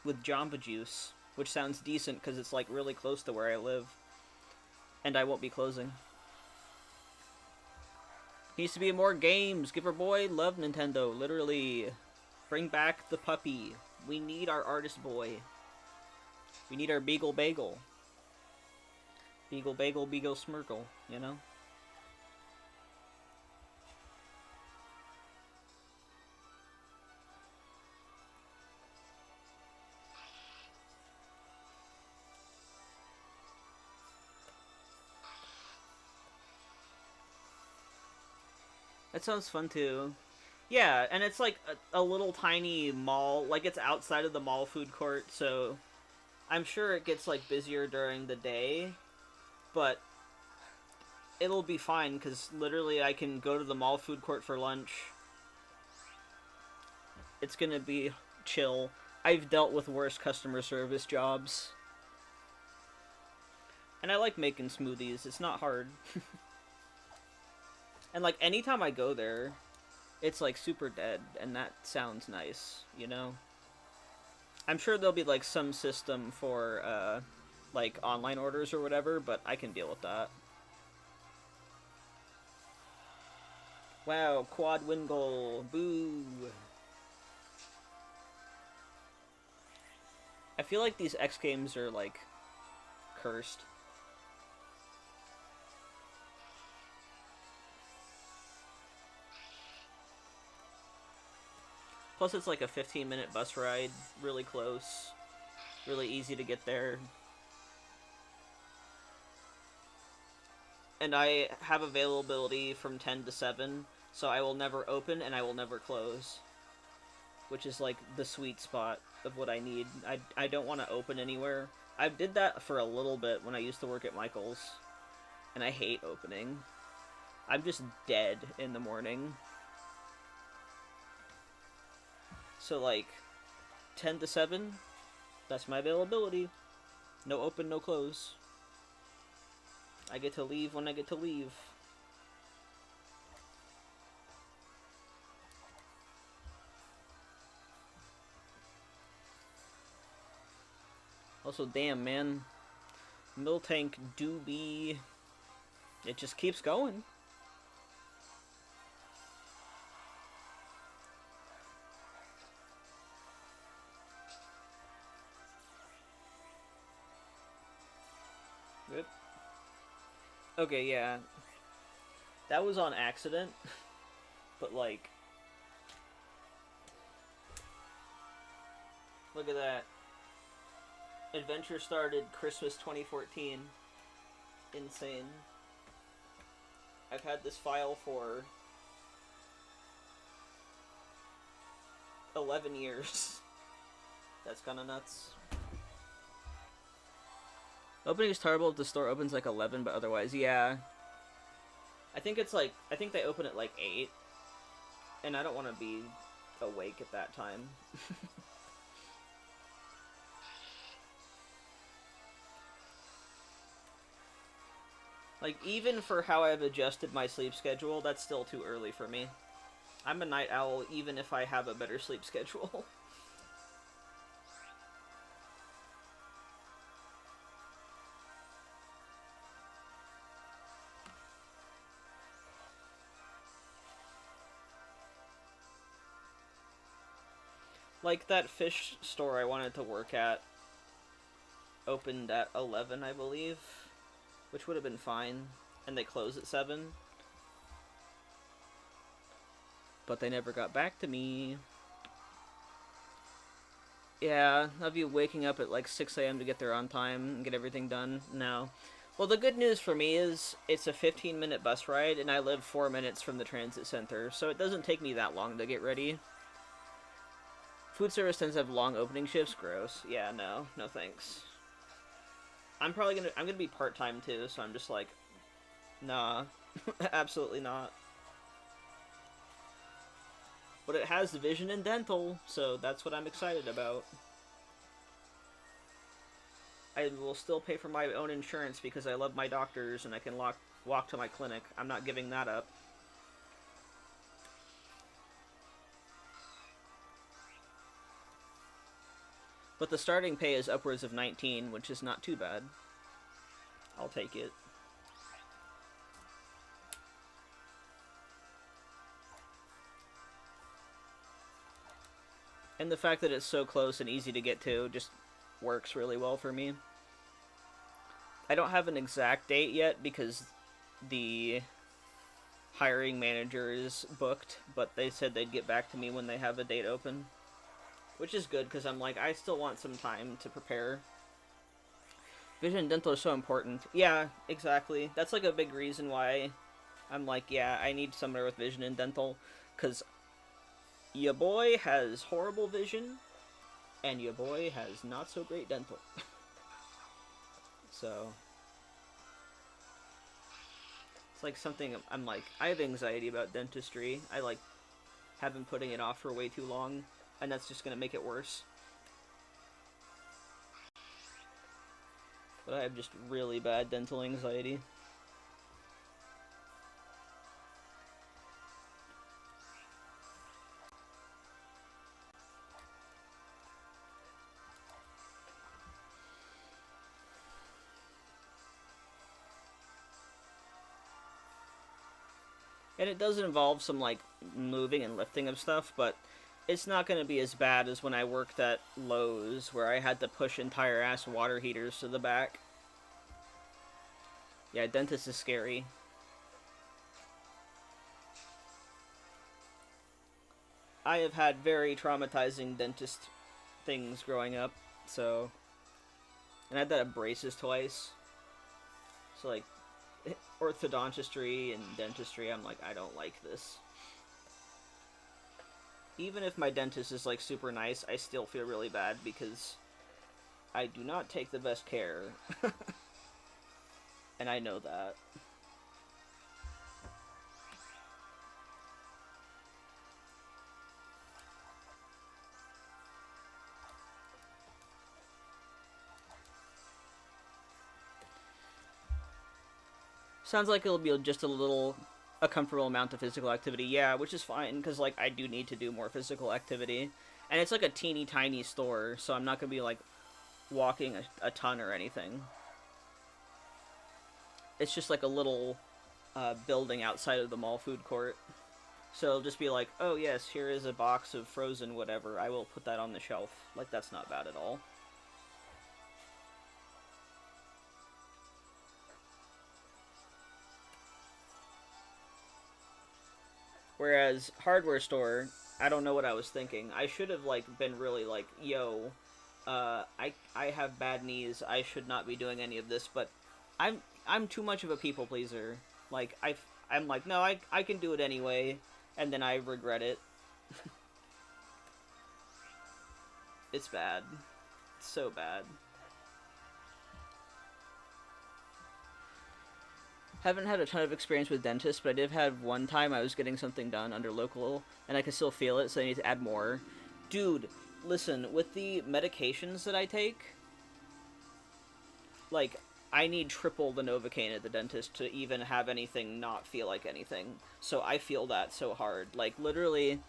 with Jamba Juice, which sounds decent because it's like really close to where I live. And I won't be closing. Needs to be more games. Giver Boy, love Nintendo. Literally. Bring back the puppy. We need our artist boy. We need our Beagle Bagel. Beagle Bagel, Beagle Smirgle, you know? That sounds fun too. Yeah, and it's like a little tiny mall, like it's outside of the mall food court, so I'm sure it gets like busier during the day, but it'll be fine because literally I can go to the mall food court for lunch. It's gonna be chill. I've dealt with worse customer service jobs. And I like making smoothies, it's not hard. And like anytime I go there, it's like super dead, and that sounds nice, you know? I'm sure there'll be like some system for like online orders or whatever, but I can deal with that. Wow, quad win goal. Boo. I feel like these X games are like cursed. Plus it's like a 15-minute bus ride, really close, really easy to get there. And I have availability from 10 to 7, so I will never open and I will never close. Which is like the sweet spot of what I need. I don't want to open anywhere. I did that for a little bit when I used to work at Michael's, and I hate opening. I'm just dead in the morning. So like 10 to 7, that's my availability. No open, no close. I get to leave when I get to leave. Also, damn, man. Miltank do be... It just keeps going. Yep. Okay, yeah. That was on accident. But, like... Look at that. Adventure started Christmas 2014. Insane. I've had this file for 11 years. That's kind of nuts. Opening is terrible if the store opens like 11, but otherwise, yeah. I think it's like, I think they open at like 8. And I don't want to be awake at that time. Like, even for how I've adjusted my sleep schedule, that's still too early for me. I'm a night owl even if I have a better sleep schedule. Like, that fish store I wanted to work at opened at 11, I believe. Which would have been fine. And they close at 7. But they never got back to me. Yeah, of you waking up at like 6 a.m. to get there on time and get everything done? No. Well, the good news for me is it's a 15-minute bus ride, and I live 4 minutes from the transit center, so it doesn't take me that long to get ready. Food service tends to have long opening shifts. Gross. Yeah, no. No thanks. I'm gonna be part-time too, so I'm just like, nah. Absolutely not. But it has vision and dental, so that's what I'm excited about. I will still pay for my own insurance because I love my doctors and I can walk to my clinic. I'm not giving that up. But the starting pay is upwards of 19, which is not too bad. I'll take it. And the fact that it's so close and easy to get to just works really well for me. I don't have an exact date yet because the hiring manager is booked, but they said they'd get back to me when they have a date open. Which is good, because I'm like, I still want some time to prepare. Vision and dental are so important. Yeah, exactly. That's like a big reason why I'm like, yeah, I need somewhere with vision and dental. Because your boy has horrible vision, and your boy has not so great dental. So it's like something I'm like, I have anxiety about dentistry. I like have been putting it off for way too long. And that's just going to make it worse. But I have just really bad dental anxiety. And it does involve some, like, moving and lifting of stuff, but it's not going to be as bad as when I worked at Lowe's, where I had to push entire ass water heaters to the back. Yeah, dentist is scary. I have had very traumatizing dentist things growing up, so... And I had that at braces twice. So, like, orthodontistry and dentistry, I'm like, I don't like this. Even if my dentist is, like, super nice, I still feel really bad because I do not take the best care. And I know that. Sounds like it'll be just a comfortable amount of physical activity. Yeah, which is fine, because, like, I do need to do more physical activity. And it's, like, a teeny tiny store, so I'm not going to be, like, walking a ton or anything. It's just, like, a little building outside of the mall food court. So it'll just be like, oh, yes, here is a box of frozen whatever. I will put that on the shelf. Like, that's not bad at all. Whereas hardware store, I don't know what I was thinking. I should have, like, been really like, yo, I have bad knees. I should not be doing any of this, but I'm too much of a people pleaser. Like, I'm like, no, I can do it anyway, and then I regret it. It's bad. It's so bad. Haven't had a ton of experience with dentists, but I did have one time I was getting something done under local, and I could still feel it, so I need to add more. Dude, listen, with the medications that I take, like, I need triple the Novocaine at the dentist to even have anything not feel like anything. So I feel that so hard. Like, literally,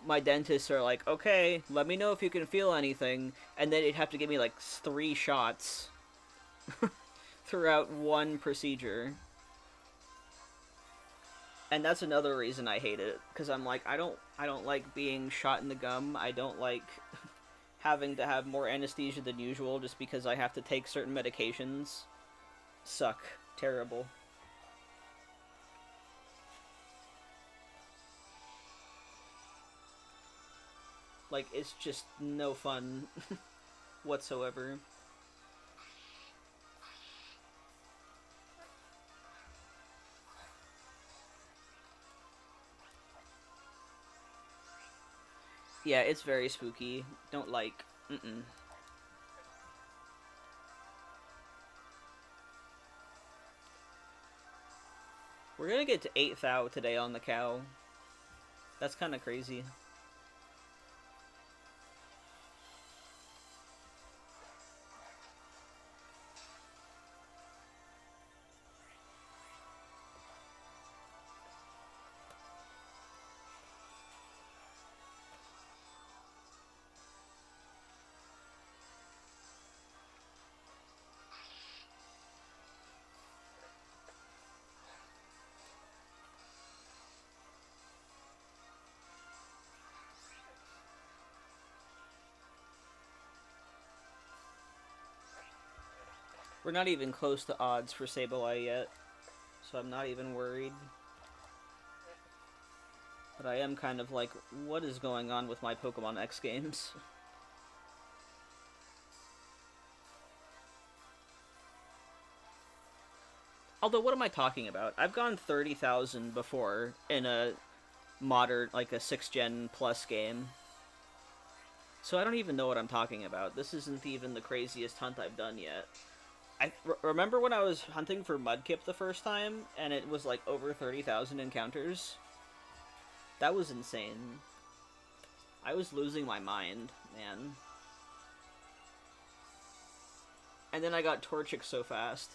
my dentists are like, okay, let me know if you can feel anything, and then they'd have to give me, like, 3 shots throughout one procedure. And that's another reason I hate it, because I'm like, I don't like being shot in the gum. I don't like having to have more anesthesia than usual just because I have to take certain medications. Suck. Terrible. Like, it's just no fun whatsoever. Yeah, it's very spooky. Don't like. Mm-mm. We're gonna get to 8 thou today on the cow. That's kind of crazy. We're not even close to odds for Sableye yet, so I'm not even worried. But I am kind of like, what is going on with my Pokemon X games? Although, what am I talking about? I've gone 30,000 before in a modern, like a 6th gen plus game. So I don't even know what I'm talking about. This isn't even the craziest hunt I've done yet. Remember when I was hunting for Mudkip the first time, and it was like over 30,000 encounters? That was insane. I was losing my mind, man. And then I got Torchic so fast.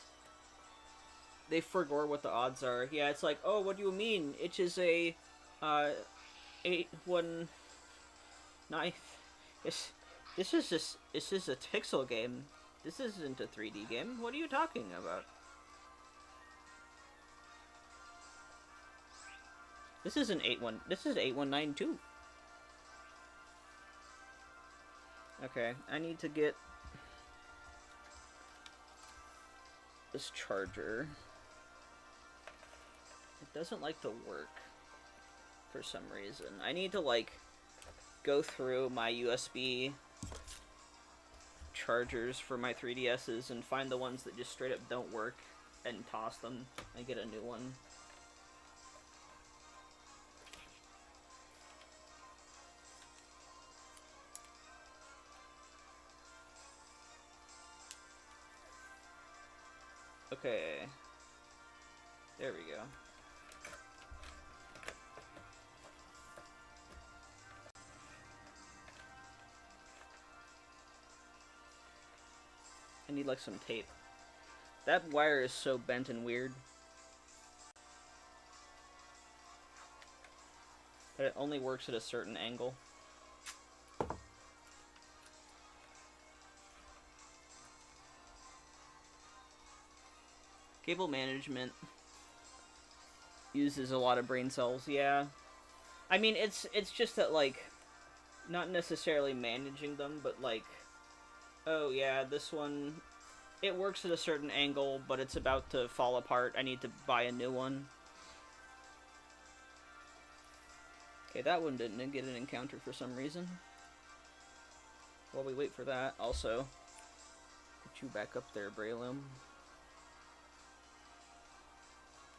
They forgot what the odds are. Yeah, it's like, oh, what do you mean? It is a, 8-1... This is a pixel game. This isn't a 3D game. What are you talking about? This is an 8-1. This is 8192. Okay, I need to get this charger. It doesn't like to work for some reason. I need to, like, go through my USB chargers for my 3DSs and find the ones that just straight up don't work and toss them and get a new one. Okay. There we go. I need, like, some tape. That wire is so bent and weird. But it only works at a certain angle. Cable management uses a lot of brain cells, yeah. I mean, it's just that, like, not necessarily managing them, but, like, oh yeah, this one, it works at a certain angle, but it's about to fall apart. I need to buy a new one. Okay, that one didn't get an encounter for some reason. While we wait for that, also, put you back up there, Breloom.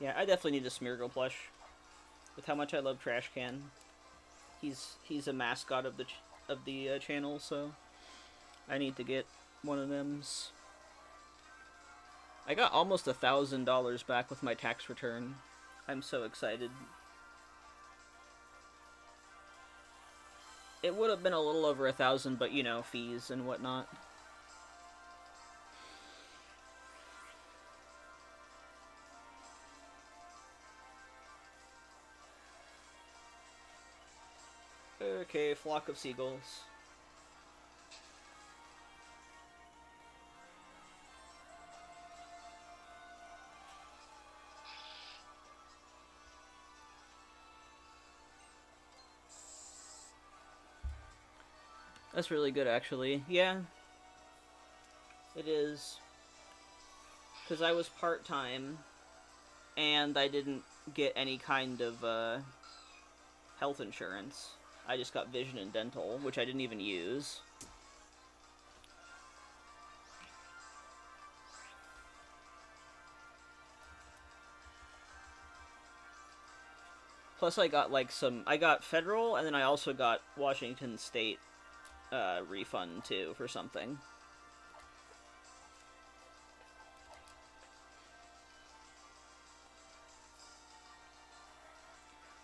Yeah, I definitely need a Smeargle plush. With how much I love Trash Can, he's a mascot of the channel, so I need to get one of them's. I got almost $1,000 back with my tax return. I'm so excited. It would have been a little over 1,000, but you know, fees and whatnot. Okay, flock of seagulls. That's really good, actually. Yeah. It is. Because I was part-time, and I didn't get any kind of, health insurance. I just got vision and dental, which I didn't even use. Plus I got, like, I got federal, and then I also got Washington State, refund, too, for something.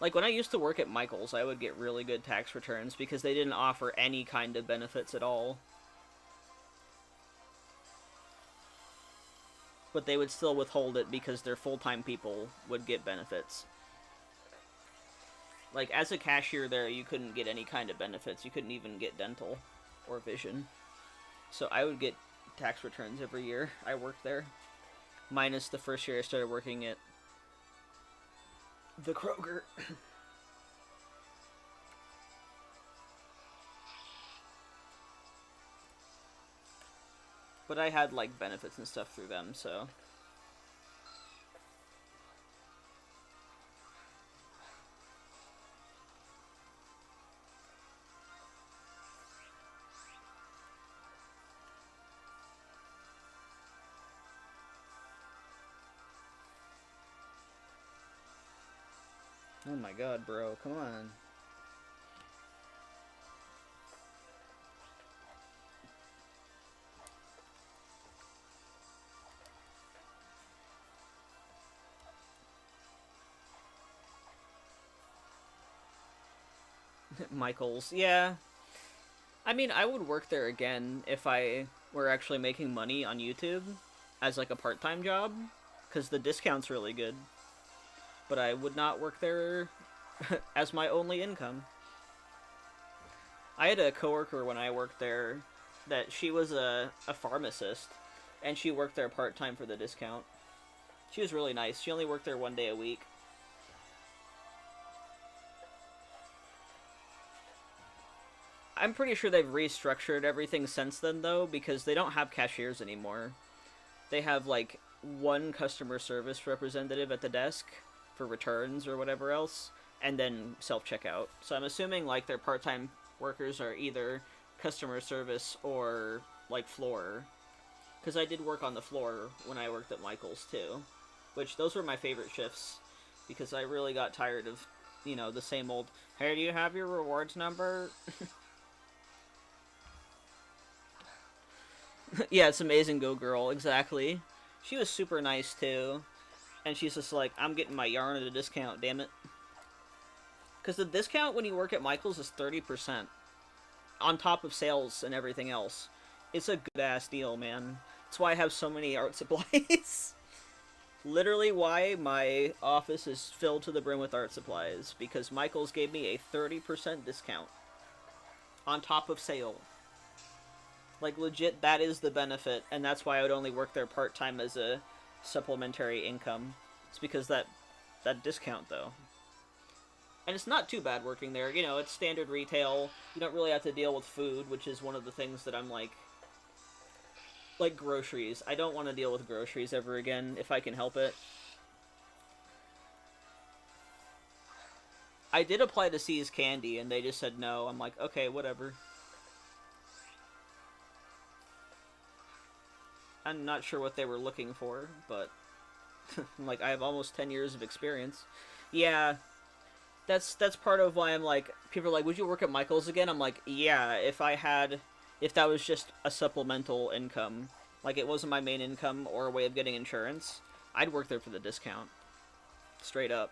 Like, when I used to work at Michael's, I would get really good tax returns because they didn't offer any kind of benefits at all. But they would still withhold it because their full-time people would get benefits. Like, as a cashier there, you couldn't get any kind of benefits. You couldn't even get dental or vision. So I would get tax returns every year I worked there. Minus the first year I started working at the Kroger. But I had, like, benefits and stuff through them, so... Oh my god, bro, come on. Michael's, yeah. I mean, I would work there again if I were actually making money on YouTube as, like, a part-time job, because the discount's really good. But I would not work there as my only income. I had a coworker when I worked there that she was a pharmacist, and she worked there part-time for the discount. She was really nice. She only worked there 1 day a week. I'm pretty sure they've restructured everything since then, though, because they don't have cashiers anymore. They have, like, one customer service representative at the desk for returns or whatever else, and then self-checkout. So I'm assuming, like, their part-time workers are either customer service or, like, floor. Because I did work on the floor when I worked at Michael's, too. Which, those were my favorite shifts, because I really got tired of, you know, the same old, hey, do you have your rewards number? Yeah, it's amazing, go girl, exactly. She was super nice, too. And she's just like, I'm getting my yarn at a discount, damn it. Because the discount when you work at Michael's is 30%. On top of sales and everything else. It's a good-ass deal, man. That's why I have so many art supplies. Literally why my office is filled to the brim with art supplies. Because Michael's gave me a 30% discount. On top of sale. Like, legit, that is the benefit, and that's why I would only work there part-time as a supplementary income. It's because that discount, though. And it's not too bad working there. You know, it's standard retail. You don't really have to deal with food, which is one of the things that I'm, like groceries. I don't want to deal with groceries ever again, if I can help it. I did apply to Seize Candy, and they just said no. I'm like, okay, whatever. I'm not sure what they were looking for, but like, I have almost 10 years of experience. Yeah, that's part of why I'm like, people are like, would you work at Michael's again? I'm like, yeah, if that was just a supplemental income, like it wasn't my main income or a way of getting insurance, I'd work there for the discount. Straight up.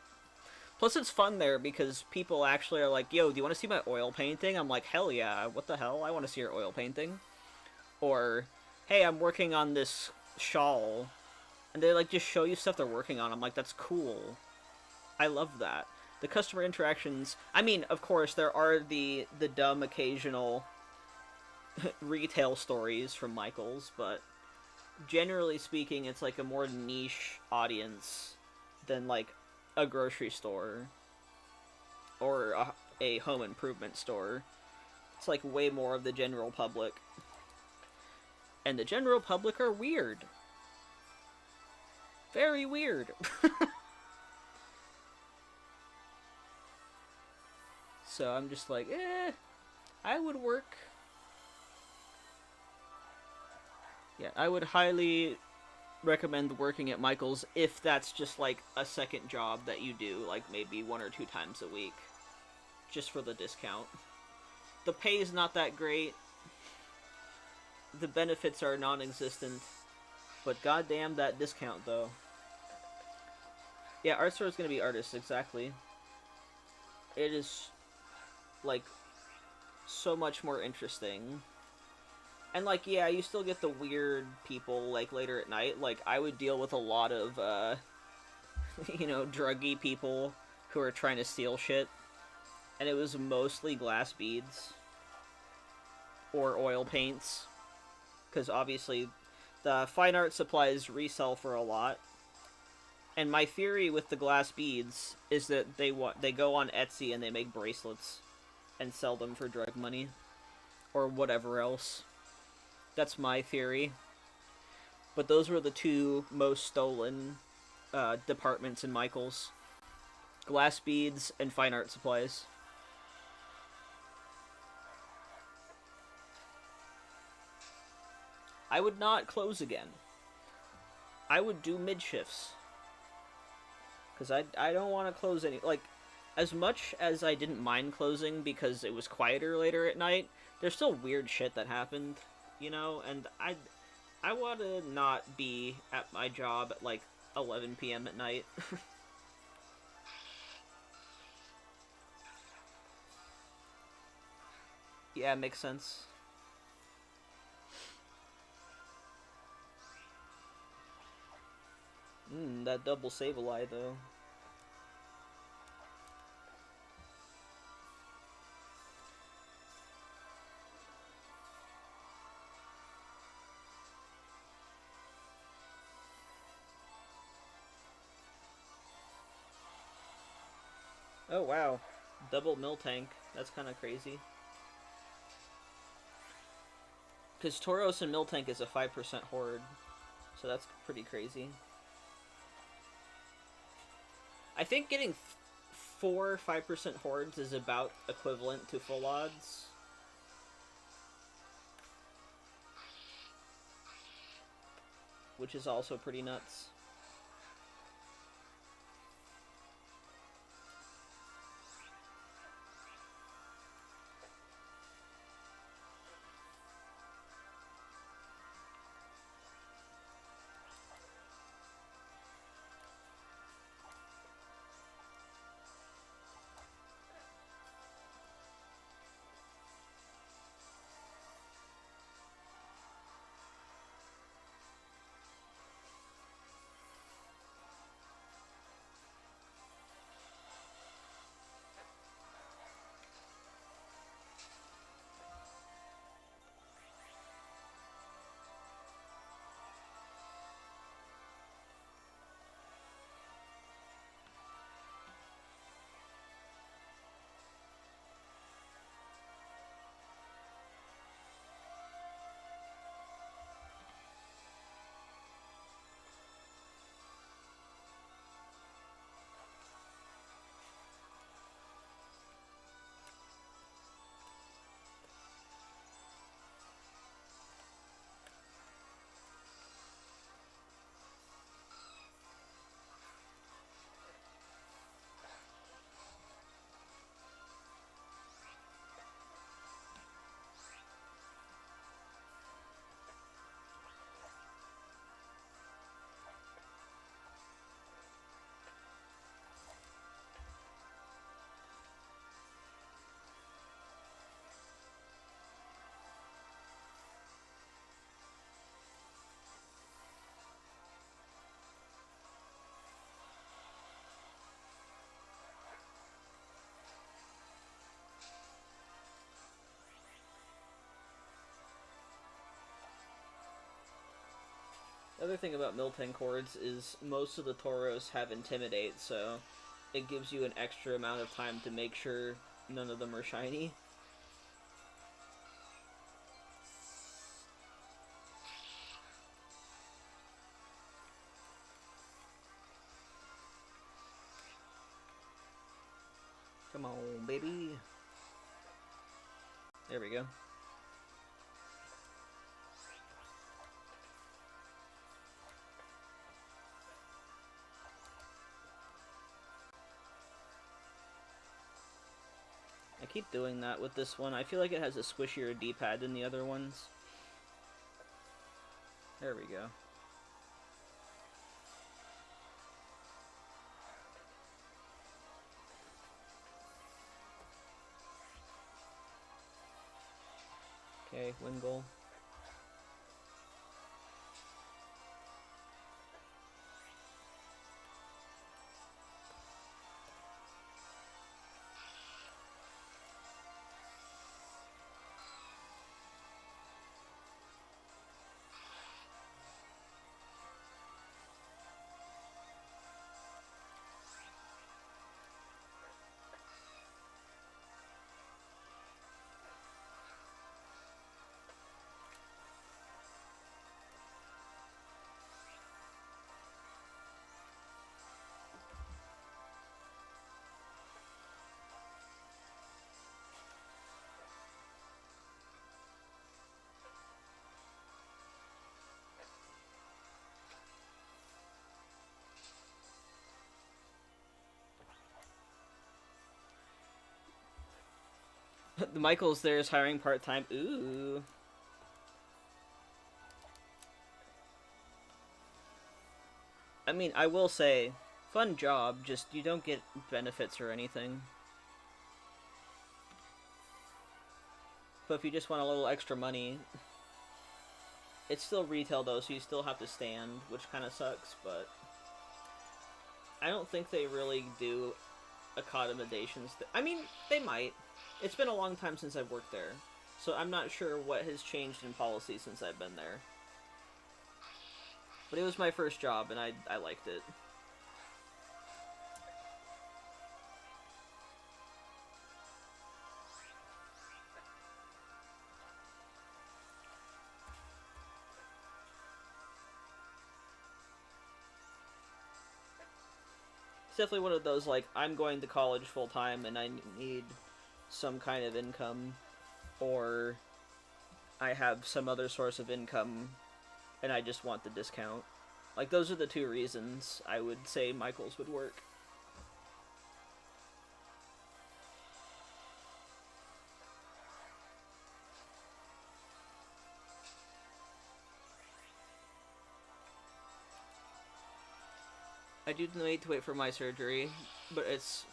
Plus, it's fun there because people actually are like, yo, do you want to see my oil painting? I'm like, hell yeah, what the hell? I want to see your oil painting. Or, hey, I'm working on this shawl. And they, like, just show you stuff they're working on. I'm like, that's cool. I love that. The customer interactions... I mean, of course, there are the dumb occasional retail stories from Michael's, but generally speaking, it's, like, a more niche audience than, like, a grocery store or a home improvement store. It's, like, way more of the general public. And the general public are weird. Very weird. So I'm just like, I would work. Yeah, I would highly recommend working at Michael's if that's just like a second job that you do, like maybe 1 or 2 times a week. Just for the discount. The pay is not that great. The benefits are non-existent. But goddamn that discount, though. Yeah, art store is going to be artists, exactly. It is, like, so much more interesting. And, like, yeah, you still get the weird people, like, later at night. Like, I would deal with a lot of, you know, druggy people who are trying to steal shit. And it was mostly glass beads. Or oil paints. Because, obviously, the fine art supplies resell for a lot. And my theory with the glass beads is that they go on Etsy and they make bracelets and sell them for drug money or whatever else. That's my theory. But those were the 2 most stolen departments in Michael's. Glass beads and fine art supplies. I would not close again. I would do mid-shifts. Because I don't want to close any... Like, as much as I didn't mind closing because it was quieter later at night, there's still weird shit that happened, you know? And I want to not be at my job at, like, 11 p.m. at night. Yeah, makes sense. That double Sableye, though. Oh, wow. Double Miltank. That's kind of crazy. Because Tauros and Miltank is a 5% horde. So that's pretty crazy. I think getting 4 5% hordes is about equivalent to full odds. Which is also pretty nuts. Other thing about Miltank hordes is most of the Tauros have Intimidate, so it gives you an extra amount of time to make sure none of them are shiny. Come on, baby. There we go. I keep doing that with this one. I feel like it has a squishier D-pad than the other ones. There we go. Okay, win goal. The Michaels there is hiring part-time. Ooh. I mean, I will say, fun job, just you don't get benefits or anything. But if you just want a little extra money, it's still retail though, so you still have to stand, which kind of sucks, but I don't think they really do accommodations. I mean, they might. It's been a long time since I've worked there, so I'm not sure what has changed in policy since I've been there. But it was my first job, and I liked it. It's definitely one of those, like, I'm going to college full-time, and I need some kind of income, or I have some other source of income and I just want the discount. Like, those are the two reasons I would say Michaels would work. I do need to wait for my surgery, but it's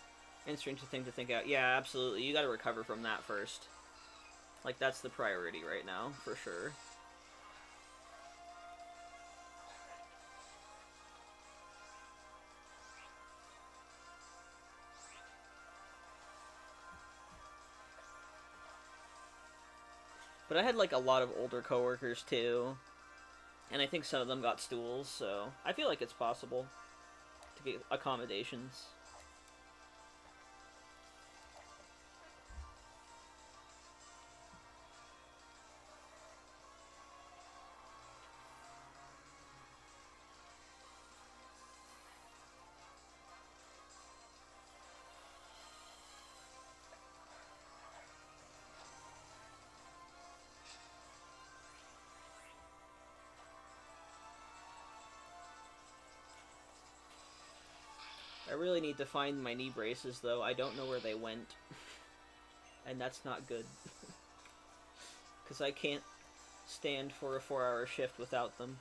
an interesting thing to think out. Yeah, absolutely. You gotta recover from that first. Like, that's the priority right now, for sure. But I had, like, a lot of older coworkers, too. And I think some of them got stools, so I feel like it's possible to get accommodations. I really need to find my knee braces, though. I don't know where they went. And that's not good. Because I can't stand for a 4-hour shift without them.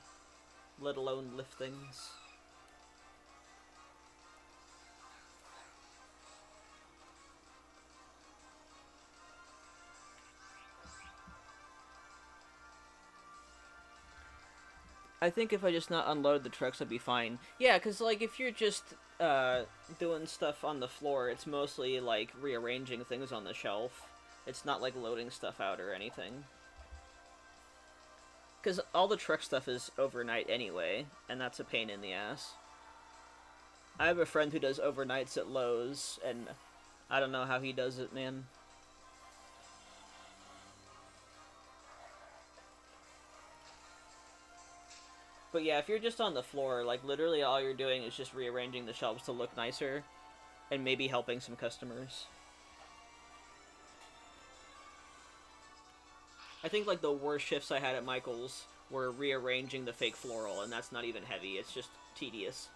Let alone lift things. I think if I just not unload the trucks, I'd be fine. Yeah, because, like, if you're just doing stuff on the floor, it's mostly, like, rearranging things on the shelf. It's not, like, loading stuff out or anything. Because all the truck stuff is overnight anyway, and that's a pain in the ass. I have a friend who does overnights at Lowe's, and I don't know how he does it, man. But yeah, if you're just on the floor, like, literally all you're doing is just rearranging the shelves to look nicer, and maybe helping some customers. I think, like, the worst shifts I had at Michael's were rearranging the fake floral, and that's not even heavy, it's just tedious.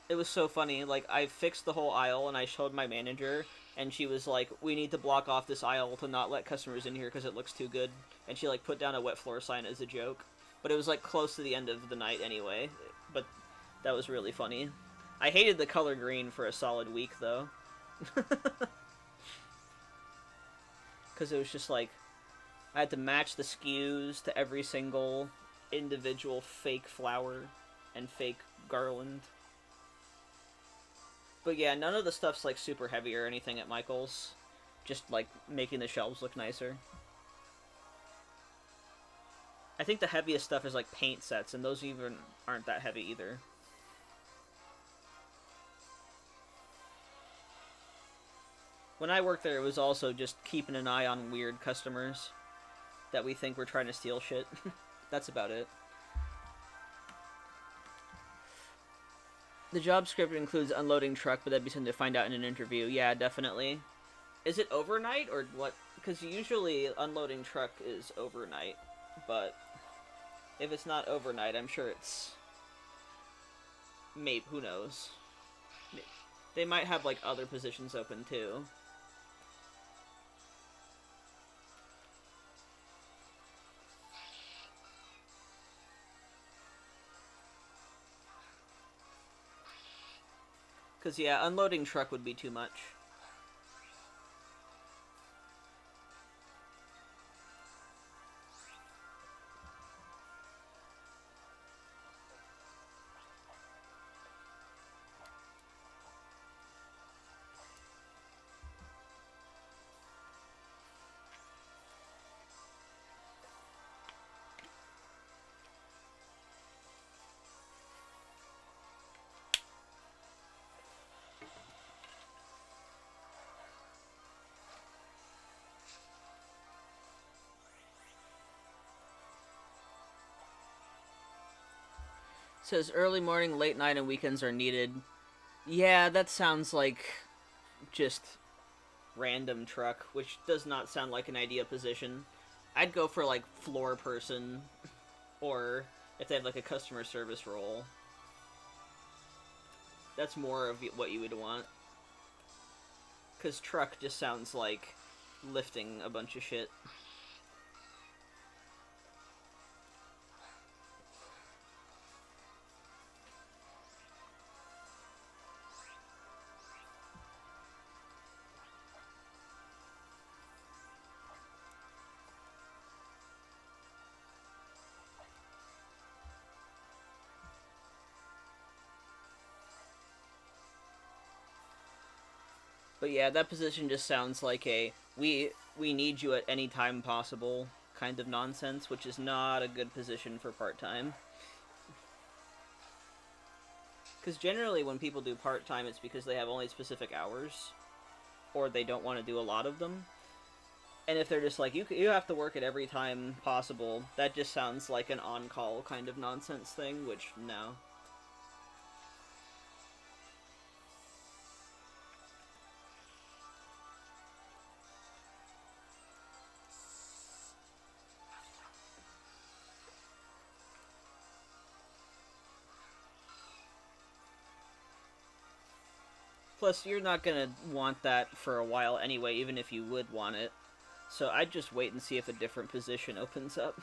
It was so funny, like, I fixed the whole aisle, and I showed my manager, and she was like, we need to block off this aisle to not let customers in here because it looks too good, and she, like, put down a wet floor sign as a joke. But it was, like, close to the end of the night anyway, but that was really funny. I hated the color green for a solid week, though. Because it was just, like, I had to match the SKUs to every single individual fake flower and fake garland. But yeah, none of the stuff's, like, super heavy or anything at Michael's. Just, like, making the shelves look nicer. I think the heaviest stuff is, like, paint sets, and those even aren't that heavy either. When I worked there, it was also just keeping an eye on weird customers that we think we're trying to steal shit. That's about it. The job script includes unloading truck, but that'd be something to find out in an interview. Yeah, definitely. Is it overnight, or what? Because usually unloading truck is overnight, but if it's not overnight, I'm sure it's... maybe, who knows? They might have, like, other positions open, too. Because, yeah, unloading truck would be too much. Says early morning, late night, and weekends are needed. Yeah, that sounds like just random truck, which does not sound like an ideal position. I'd go for, like, floor person, or if they have, like, a customer service role. That's more of what you would want. Because truck just sounds like lifting a bunch of shit. But yeah, that position just sounds like a we need you at any time possible kind of nonsense, which is not a good position for part-time. Because generally when people do part-time, it's because they have only specific hours, or they don't want to do a lot of them. And if they're just like, you have to work at every time possible, that just sounds like an on-call kind of nonsense thing, which, no. Plus, you're not gonna want that for a while anyway, even if you would want it. So I'd just wait and see if a different position opens up.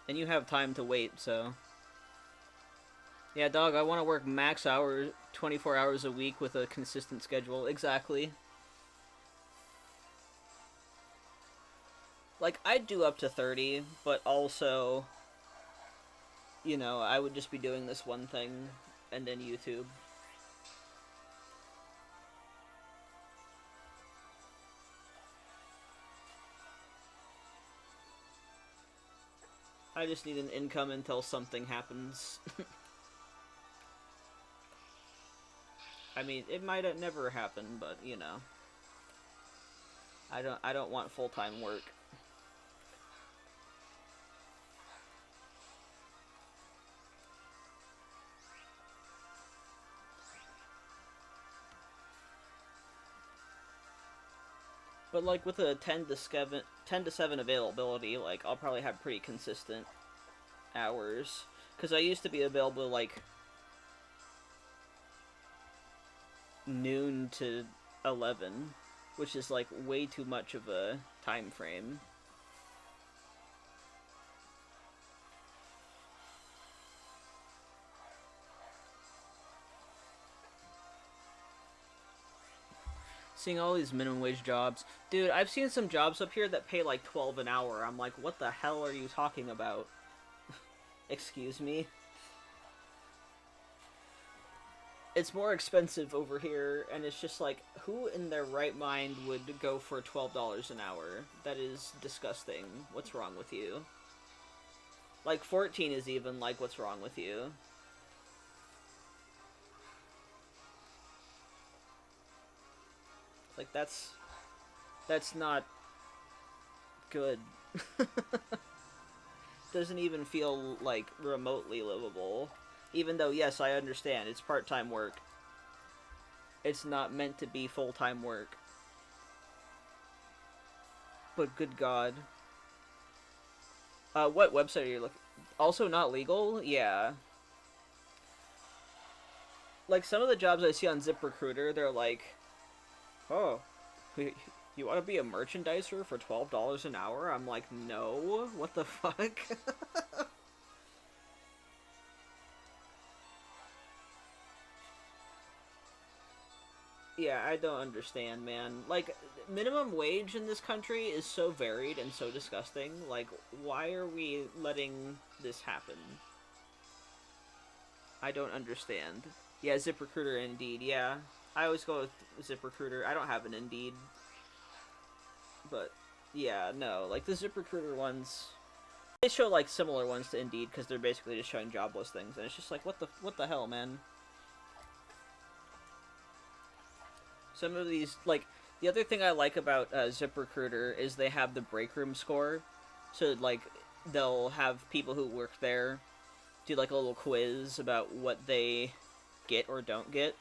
And you have time to wait, so... Yeah, dog, I want to work max hours, 24 hours a week with a consistent schedule. Exactly. Like, I'd do up to 30, but also... you know, I would just be doing this one thing, and then YouTube. I just need an income until something happens. I mean, it might never happen, but you know, I don't want full-time work. But like with a 10 to 7 availability, like I'll probably have pretty consistent hours, because I used to be available like noon to 11, which is like way too much of a time frame. Seeing all these minimum wage jobs. Dude, I've seen some jobs up here that pay like 12 an hour. I'm like, what the hell are you talking about? Excuse me? It's more expensive over here, and it's just like, who in their right mind would go for $12 an hour? That is disgusting. What's wrong with you? Like, 14 is even like, what's wrong with you? Like, that's not good. Doesn't even feel, like, remotely livable. Even though, yes, I understand, it's part-time work. It's not meant to be full-time work. But good God. What website are you looking? Also not legal? Yeah. Like, some of the jobs I see on ZipRecruiter, they're like, oh, you want to be a merchandiser for $12 an hour? I'm like, no. What the fuck? Yeah, I don't understand, man. Like, minimum wage in this country is so varied and so disgusting. Like, why are we letting this happen? I don't understand. Yeah, ZipRecruiter, Indeed, yeah. I always go with ZipRecruiter. I don't have an Indeed. But, yeah, no. Like, the ZipRecruiter ones, they show, like, similar ones to Indeed, because they're basically just showing job listings, and it's just like, what the hell, man? Some of these, like, the other thing I like about ZipRecruiter is they have the break room score. So, like, they'll have people who work there do, like, a little quiz about what they get or don't get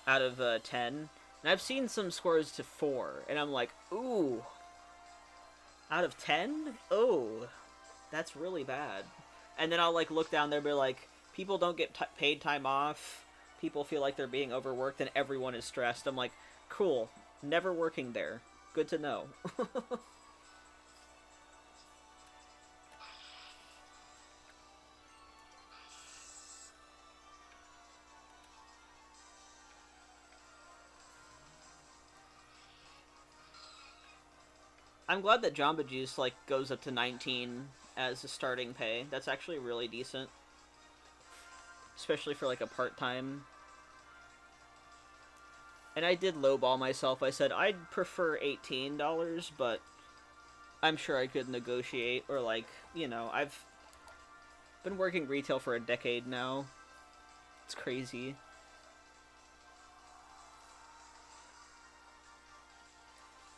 out of 10. And I've seen some scores to 4, and I'm like, ooh, out of 10? Oh, that's really bad. And then I'll, like, look down there and be like, people don't get paid time off, people feel like they're being overworked, and everyone is stressed. I'm like, cool, never working there. Good to know. I'm glad that Jamba Juice, like, goes up to 19 as a starting pay. That's actually really decent. Especially for, like, a part-time. And I did lowball myself. I said I'd prefer $18, but I'm sure I could negotiate, or, like, you know, I've been working retail for a decade now. It's crazy.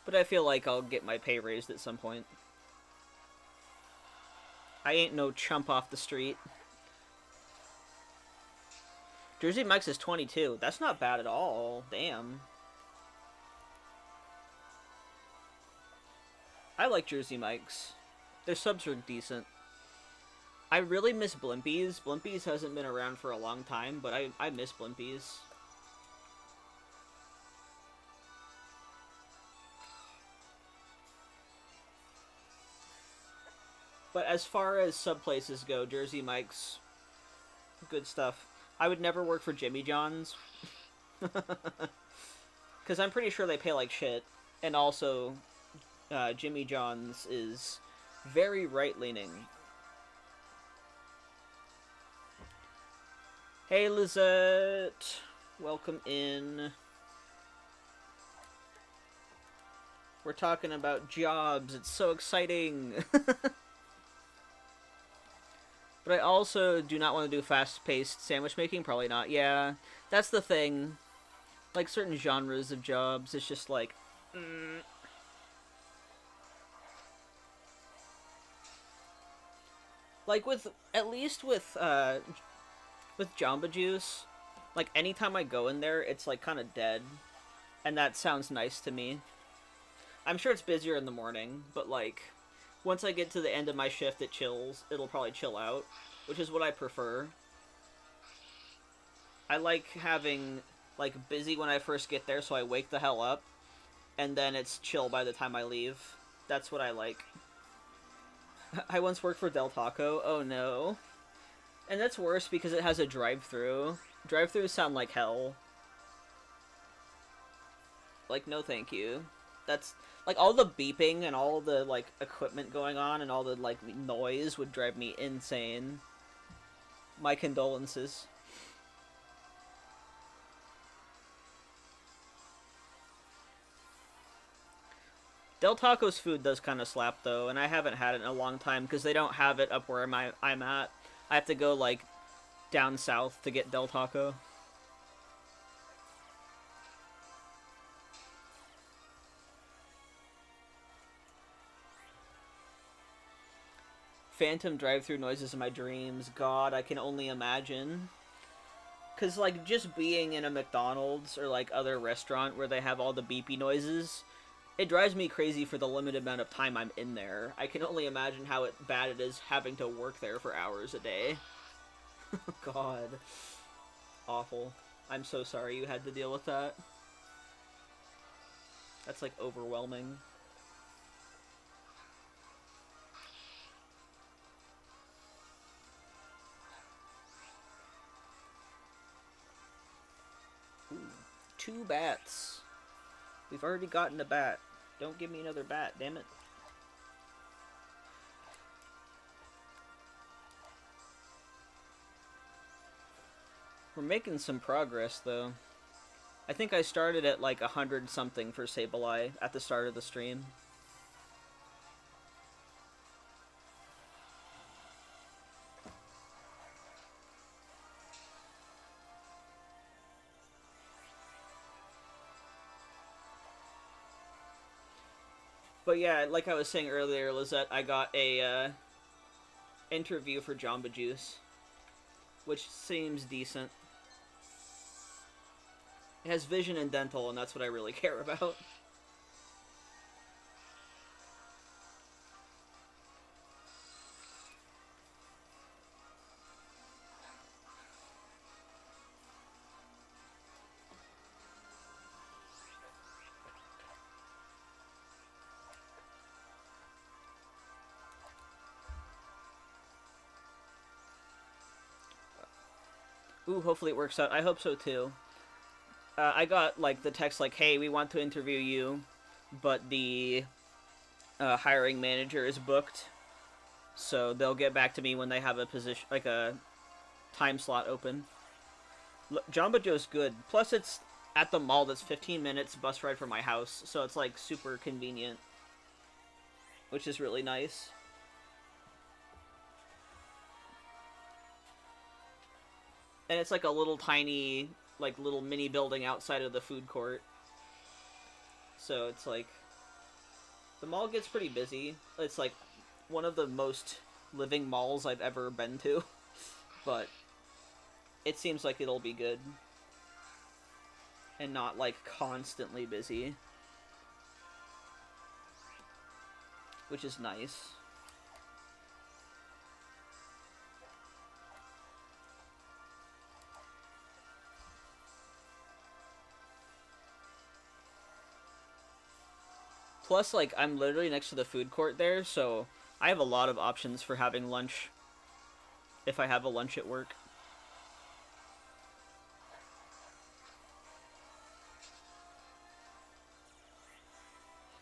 But I feel like I'll get my pay raised at some point. I ain't no chump off the street. Jersey Mike's is 22. That's not bad at all. Damn. I like Jersey Mike's. Their subs are decent. I really miss Blimpies. Blimpies hasn't been around for a long time, but I miss Blimpies. But as far as sub places go, Jersey Mike's, good stuff. I would never work for Jimmy John's. Because I'm pretty sure they pay like shit. And also, Jimmy John's is very right-leaning. Hey, Lizette. Welcome in. We're talking about jobs. It's so exciting. But I also do not want to do fast-paced sandwich making. Probably not. Yeah, that's the thing. Like, certain genres of jobs, it's just like... Like, at least with Jamba Juice, like, anytime I go in there, it's, like, kind of dead. And that sounds nice to me. I'm sure it's busier in the morning, but, like, once I get to the end of my shift, it chills. It'll probably chill out, which is what I prefer. I like having, like, busy when I first get there, so I wake the hell up, and then it's chill by the time I leave. That's what I like. I once worked for Del Taco. Oh, no. And that's worse because it has a drive-thru. Drive-thrus sound like hell. Like, no thank you. That's, like, all the beeping and all the, like, equipment going on and all the, like, noise would drive me insane. My condolences. Del Taco's food does kind of slap, though, and I haven't had it in a long time because they don't have it up where I'm at. I have to go, like, down south to get Del Taco. Phantom drive-thru noises in my dreams. God, I can only imagine. Because, like, just being in a McDonald's or, like, other restaurant where they have all the beepy noises, it drives me crazy for the limited amount of time I'm in there. I can only imagine how bad it is having to work there for hours a day. God. Awful. I'm so sorry you had to deal with that. That's, like, overwhelming. Ooh, 2 bats. We've already gotten a bat. Don't give me another bat, damn it. We're making some progress, though. I think I started at like 100 something for Sableye at the start of the stream. But yeah, like I was saying earlier, Lizette, I got a interview for Jamba Juice, which seems decent. It has vision and dental, and that's what I really care about. Ooh, hopefully it works out. I hope so, too. I got, like, the text like, hey, we want to interview you, but the hiring manager is booked, so they'll get back to me when they have a position, like a time slot open. Jamba Joe's good. Plus, it's at the mall that's 15 minutes bus ride from my house, so it's, like, super convenient, which is really nice. And it's, like, a little tiny, like, little mini building outside of the food court. So it's, like, the mall gets pretty busy. It's, like, one of the most living malls I've ever been to. But it seems like it'll be good. And not, like, constantly busy. Which is nice. Plus, like, I'm literally next to the food court there, so I have a lot of options for having lunch if I have a lunch at work.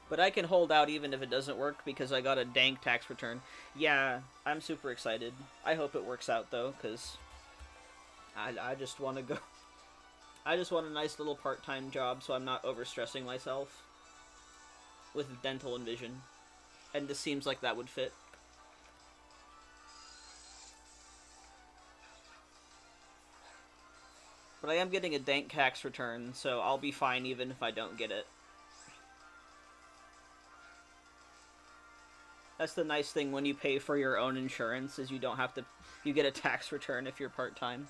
But I can hold out even if it doesn't work because I got a dank tax return. Yeah, I'm super excited. I hope it works out, though, because I just want to go... I just want a nice little part-time job so I'm not overstressing myself with dental and vision. And this seems like that would fit. But I am getting a dank tax return, so I'll be fine even if I don't get it. That's the nice thing when you pay for your own insurance, is you don't have to... You get a tax return if you're part-time.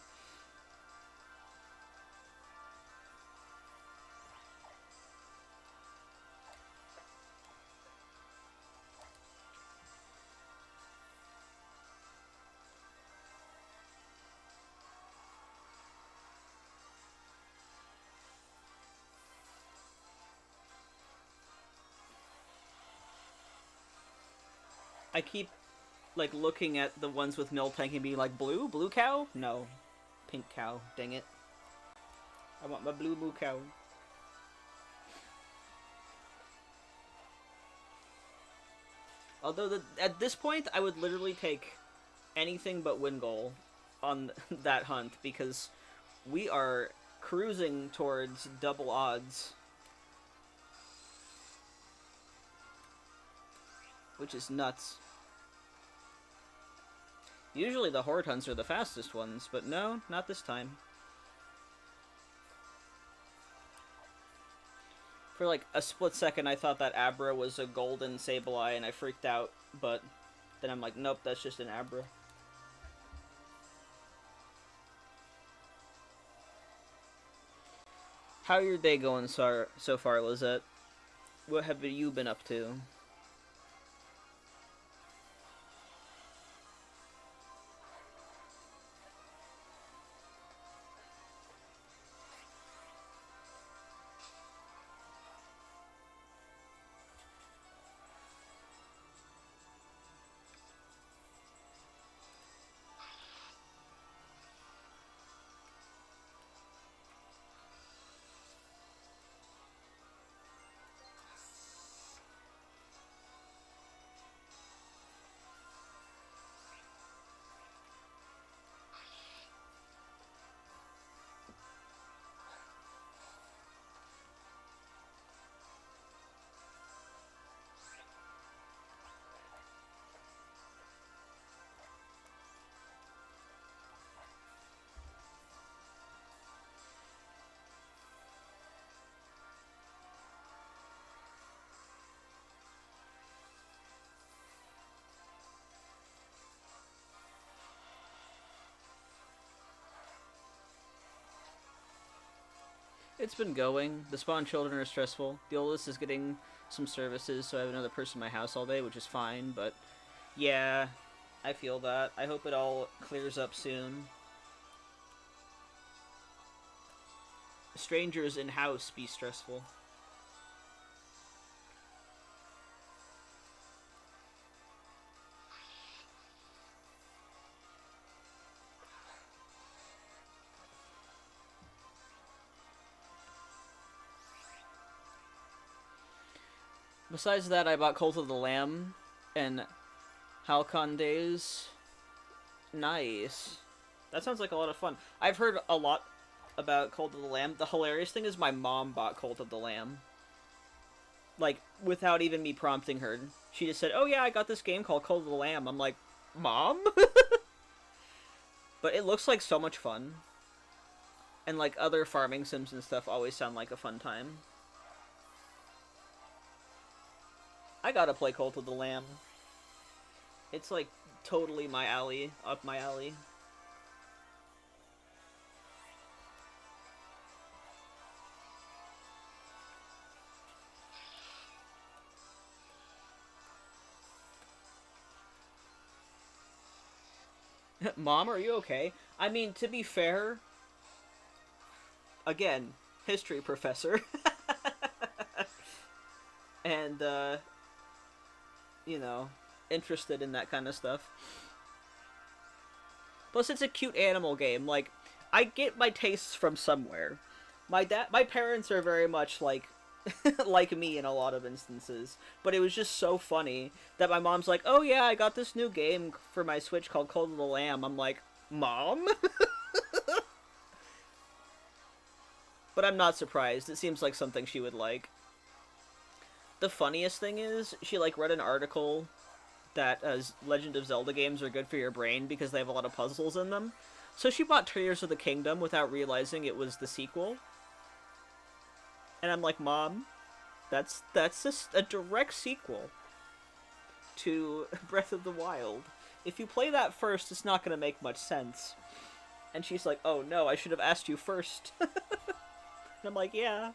I keep, like, looking at the ones with Miltank and being like, blue? Blue cow? No. Pink cow. Dang it. I want my blue moo cow. Although, at this point, I would literally take anything but Wingull on that hunt, because we are cruising towards double odds. Which is nuts. Usually the horde hunts are the fastest ones, but no, not this time. For like a split second I thought that Abra was a golden Sableye and I freaked out, but then I'm like, nope, that's just an Abra. How your day going so far, Lizette? What have you been up to? It's been going. The spawn children are stressful. The oldest is getting some services, so I have another person in my house all day, which is fine, but yeah, I feel that. I hope it all clears up soon. Strangers in house be stressful. Besides that, I bought Cult of the Lamb and Halcon Days. Nice. That sounds like a lot of fun. I've heard a lot about Cult of the Lamb. The hilarious thing is my mom bought Cult of the Lamb. Like, without even me prompting her. She just said, oh yeah, I got this game called Cult of the Lamb. I'm like, Mom? But it looks like so much fun. And like other farming sims and stuff always sound like a fun time. I gotta play Cult of the Lamb. It's like totally my alley, up my alley. Mom, are you okay? I mean, to be fair, again, history professor. And, you know, interested in that kind of stuff. Plus, it's a cute animal game. Like, I get my tastes from somewhere. My parents are very much like, like me in a lot of instances. But it was just so funny that my mom's like, oh yeah, I got this new game for my Switch called Cult of the Lamb. I'm like, Mom? But I'm not surprised. It seems like something she would like. The funniest thing is, she like read an article that Legend of Zelda games are good for your brain because they have a lot of puzzles in them. So she bought Tears of the Kingdom without realizing it was the sequel. And I'm like, Mom, that's just a direct sequel to Breath of the Wild. If you play that first, it's not going to make much sense. And she's like, oh no, I should have asked you first. And I'm like, yeah.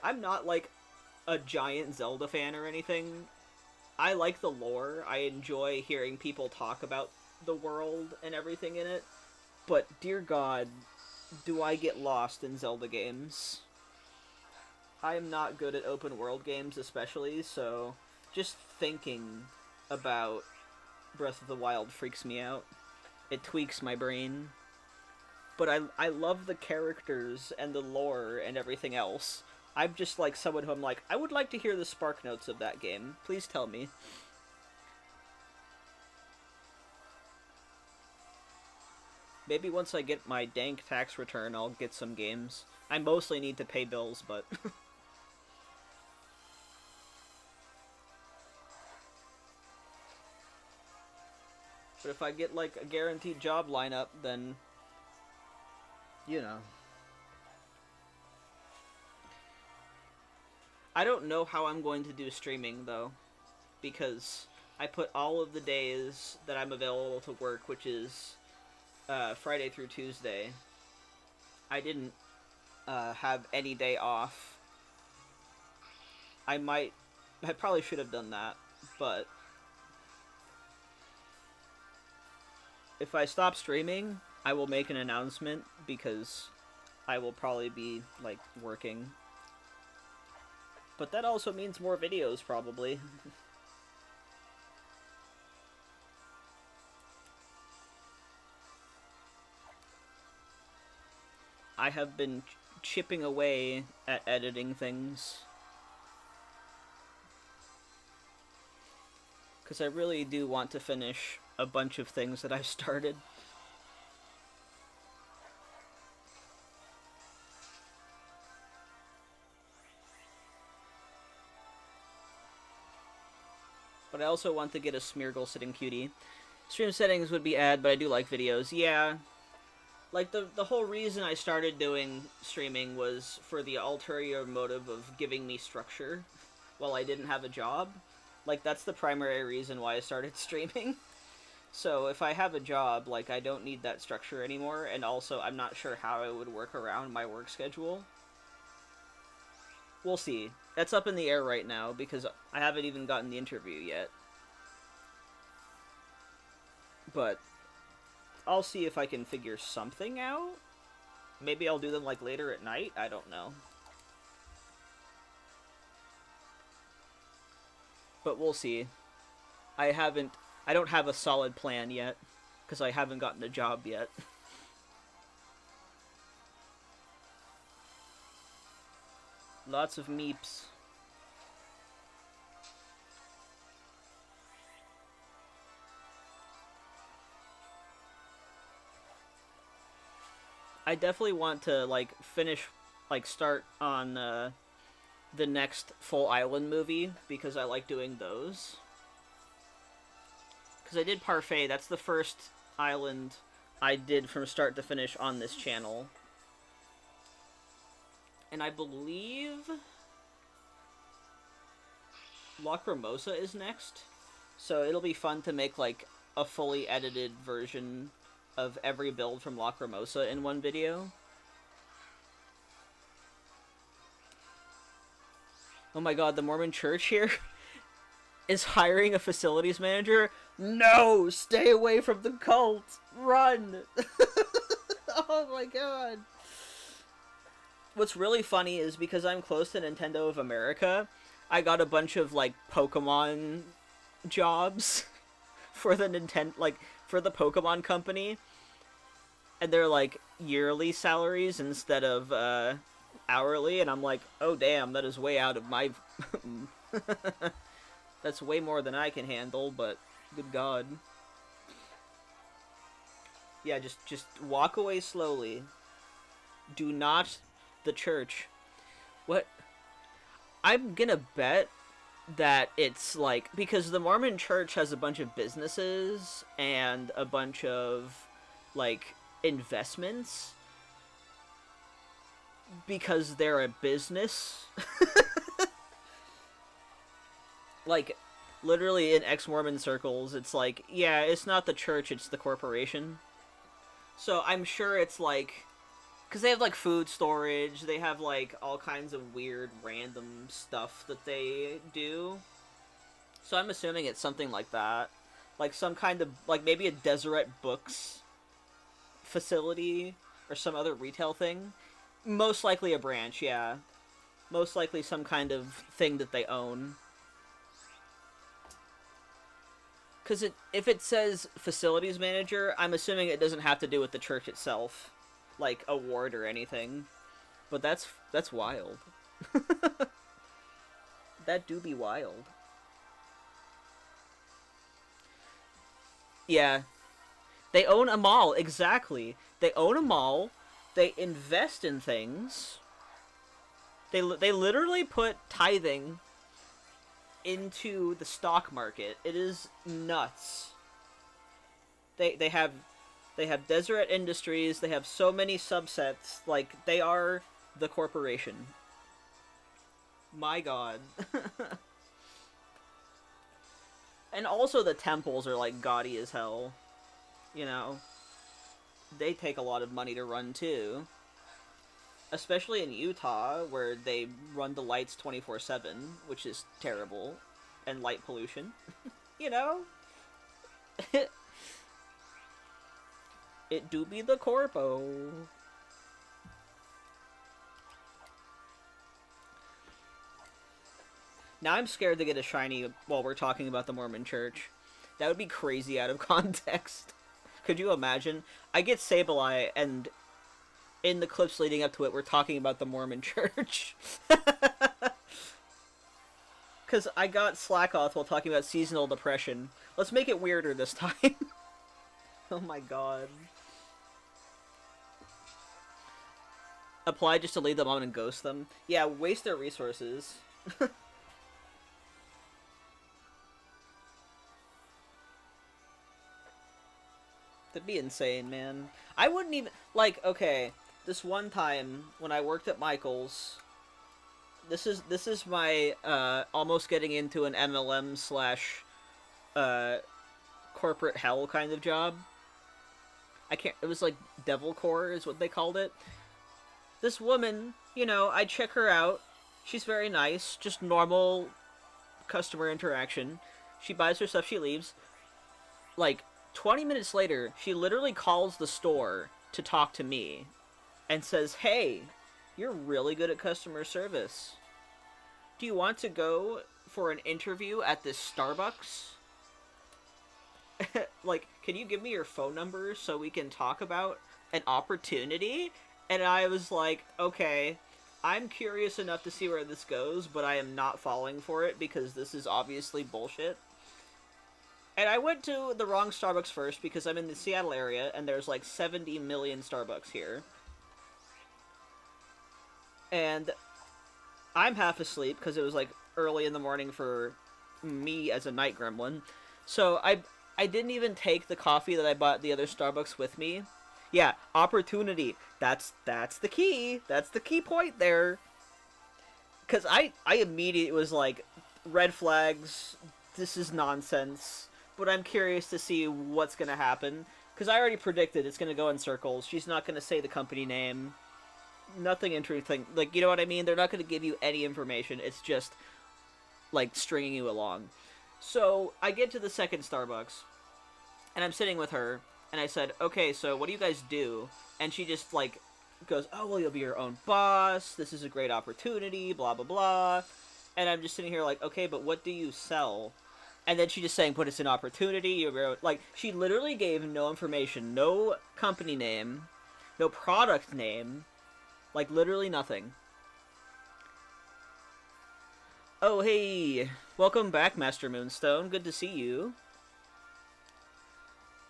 I'm not like a giant Zelda fan or anything. I like the lore. I enjoy hearing people talk about the world and everything in it. But dear God, do I get lost in Zelda games. I am not good at open world games especially, so just thinking about Breath of the Wild freaks me out. It tweaks my brain. But I love the characters and the lore and everything else. I'm just like someone who I'm like, I would like to hear the spark notes of that game. Please tell me. Maybe once I get my dank tax return, I'll get some games. I mostly need to pay bills, but... But if I get, like, a guaranteed job lineup, then... You know. I don't know how I'm going to do streaming, though. Because I put all of the days that I'm available to work, which is Friday through Tuesday. I didn't have any day off. I probably should have done that, but... If I stop streaming, I will make an announcement, because I will probably be, like, working. But that also means more videos, probably. I have been chipping away at editing things. Because I really do want to finish a bunch of things that I've started. But I also want to get a Smeargle sitting cutie. Stream settings would be but I do like videos. Yeah. Like, the whole reason I started doing streaming was for the ulterior motive of giving me structure while I didn't have a job. Like, that's the primary reason why I started streaming. So if I have a job, like, I don't need that structure anymore, and also I'm not sure how I would work around my work schedule. We'll see. That's up in the air right now, because I haven't even gotten the interview yet. But I'll see if I can figure something out. Maybe I'll do them, like, later at night? I don't know. But we'll see. I don't have a solid plan yet, because I haven't gotten a job yet. Lots of meeps. I definitely want to, like, start on, the next full island movie, because I like doing those. Because I did Parfait, that's the first island I did from start to finish on this channel. And I believe Lacrimosa is next. So it'll be fun to make, like, a fully edited version of every build from Lacrimosa in one video. Oh my god, the Mormon church here is hiring a facilities manager? No! Stay away from the cult! Run! Oh my god. What's really funny is because I'm close to Nintendo of America, I got a bunch of, like, Pokemon jobs for the for the Pokemon company. And they're, like, yearly salaries instead of, hourly, and I'm like, oh damn, that is way out of my... That's way more than I can handle, but good god. Yeah, just walk away slowly. Do not... The church. What? I'm gonna bet that it's like... Because the Mormon church has a bunch of businesses and a bunch of like, investments because they're a business. Like, literally in ex-Mormon circles, it's like, yeah, it's not the church, it's the corporation. So I'm sure it's like, because they have like food storage, they have like all kinds of weird random stuff that they do. So I'm assuming it's something like that. Like some kind of, like maybe a Deseret Books facility or some other retail thing. Most likely a branch, yeah. Most likely some kind of thing that they own. Because if it says facilities manager, I'm assuming it doesn't have to do with the church itself. Like a ward or anything. But that's wild. That do be wild. Yeah. They own a mall, exactly. They own a mall. They invest in things. They literally put tithing into the stock market. It is nuts. They have Deseret Industries. They have so many subsets. Like, they are the corporation. My god. And also the temples are, like, gaudy as hell. You know? They take a lot of money to run, too. Especially in Utah, where they run the lights 24/7, which is terrible. And light pollution. You know? It do be the corpo. Now I'm scared to get a shiny while we're talking about the Mormon Church. That would be crazy out of context. Could you imagine? I get Sableye, and in the clips leading up to it, we're talking about the Mormon Church. Because I got Slackoth while talking about seasonal depression. Let's make it weirder this time. Oh my god. Apply just to lead them on and ghost them. Yeah, waste their resources. That'd be insane, man. I wouldn't even... Like, okay, this one time when I worked at Michael's... This is my, almost getting into an MLM slash, corporate hell kind of job. I can't... It was like Devil Core is what they called it. This woman, you know, I check her out. She's very nice. Just normal customer interaction. She buys her stuff, she leaves. Like... 20 minutes later, she literally calls the store to talk to me and says, "Hey, you're really good at customer service. Do you want to go for an interview at this Starbucks? Like, can you give me your phone number so we can talk about an opportunity?" And I was like, okay, I'm curious enough to see where this goes, but I am not falling for it because this is obviously bullshit. And I went to the wrong Starbucks first because I'm in the Seattle area and there's like 70 million Starbucks here. And I'm half asleep because it was like early in the morning for me as a night gremlin. So I didn't even take the coffee that I bought at the other Starbucks with me. Yeah, opportunity. That's the key. That's the key point there. Because I immediately was like, red flags, this is nonsense. But I'm curious to see what's going to happen. Because I already predicted it's going to go in circles. She's not going to say the company name. Nothing interesting. Like, you know what I mean? They're not going to give you any information. It's just, like, stringing you along. So, I get to the second Starbucks. And I'm sitting with her. And I said, okay, so what do you guys do? And she just, like, goes, oh, well, you'll be your own boss. This is a great opportunity. Blah, blah, blah. And I'm just sitting here like, okay, but what do you sell? And then she just saying, but it's an opportunity. Like, she literally gave no information. No company name. No product name. Like, literally nothing. Oh, hey. Welcome back, Master Moonstone. Good to see you.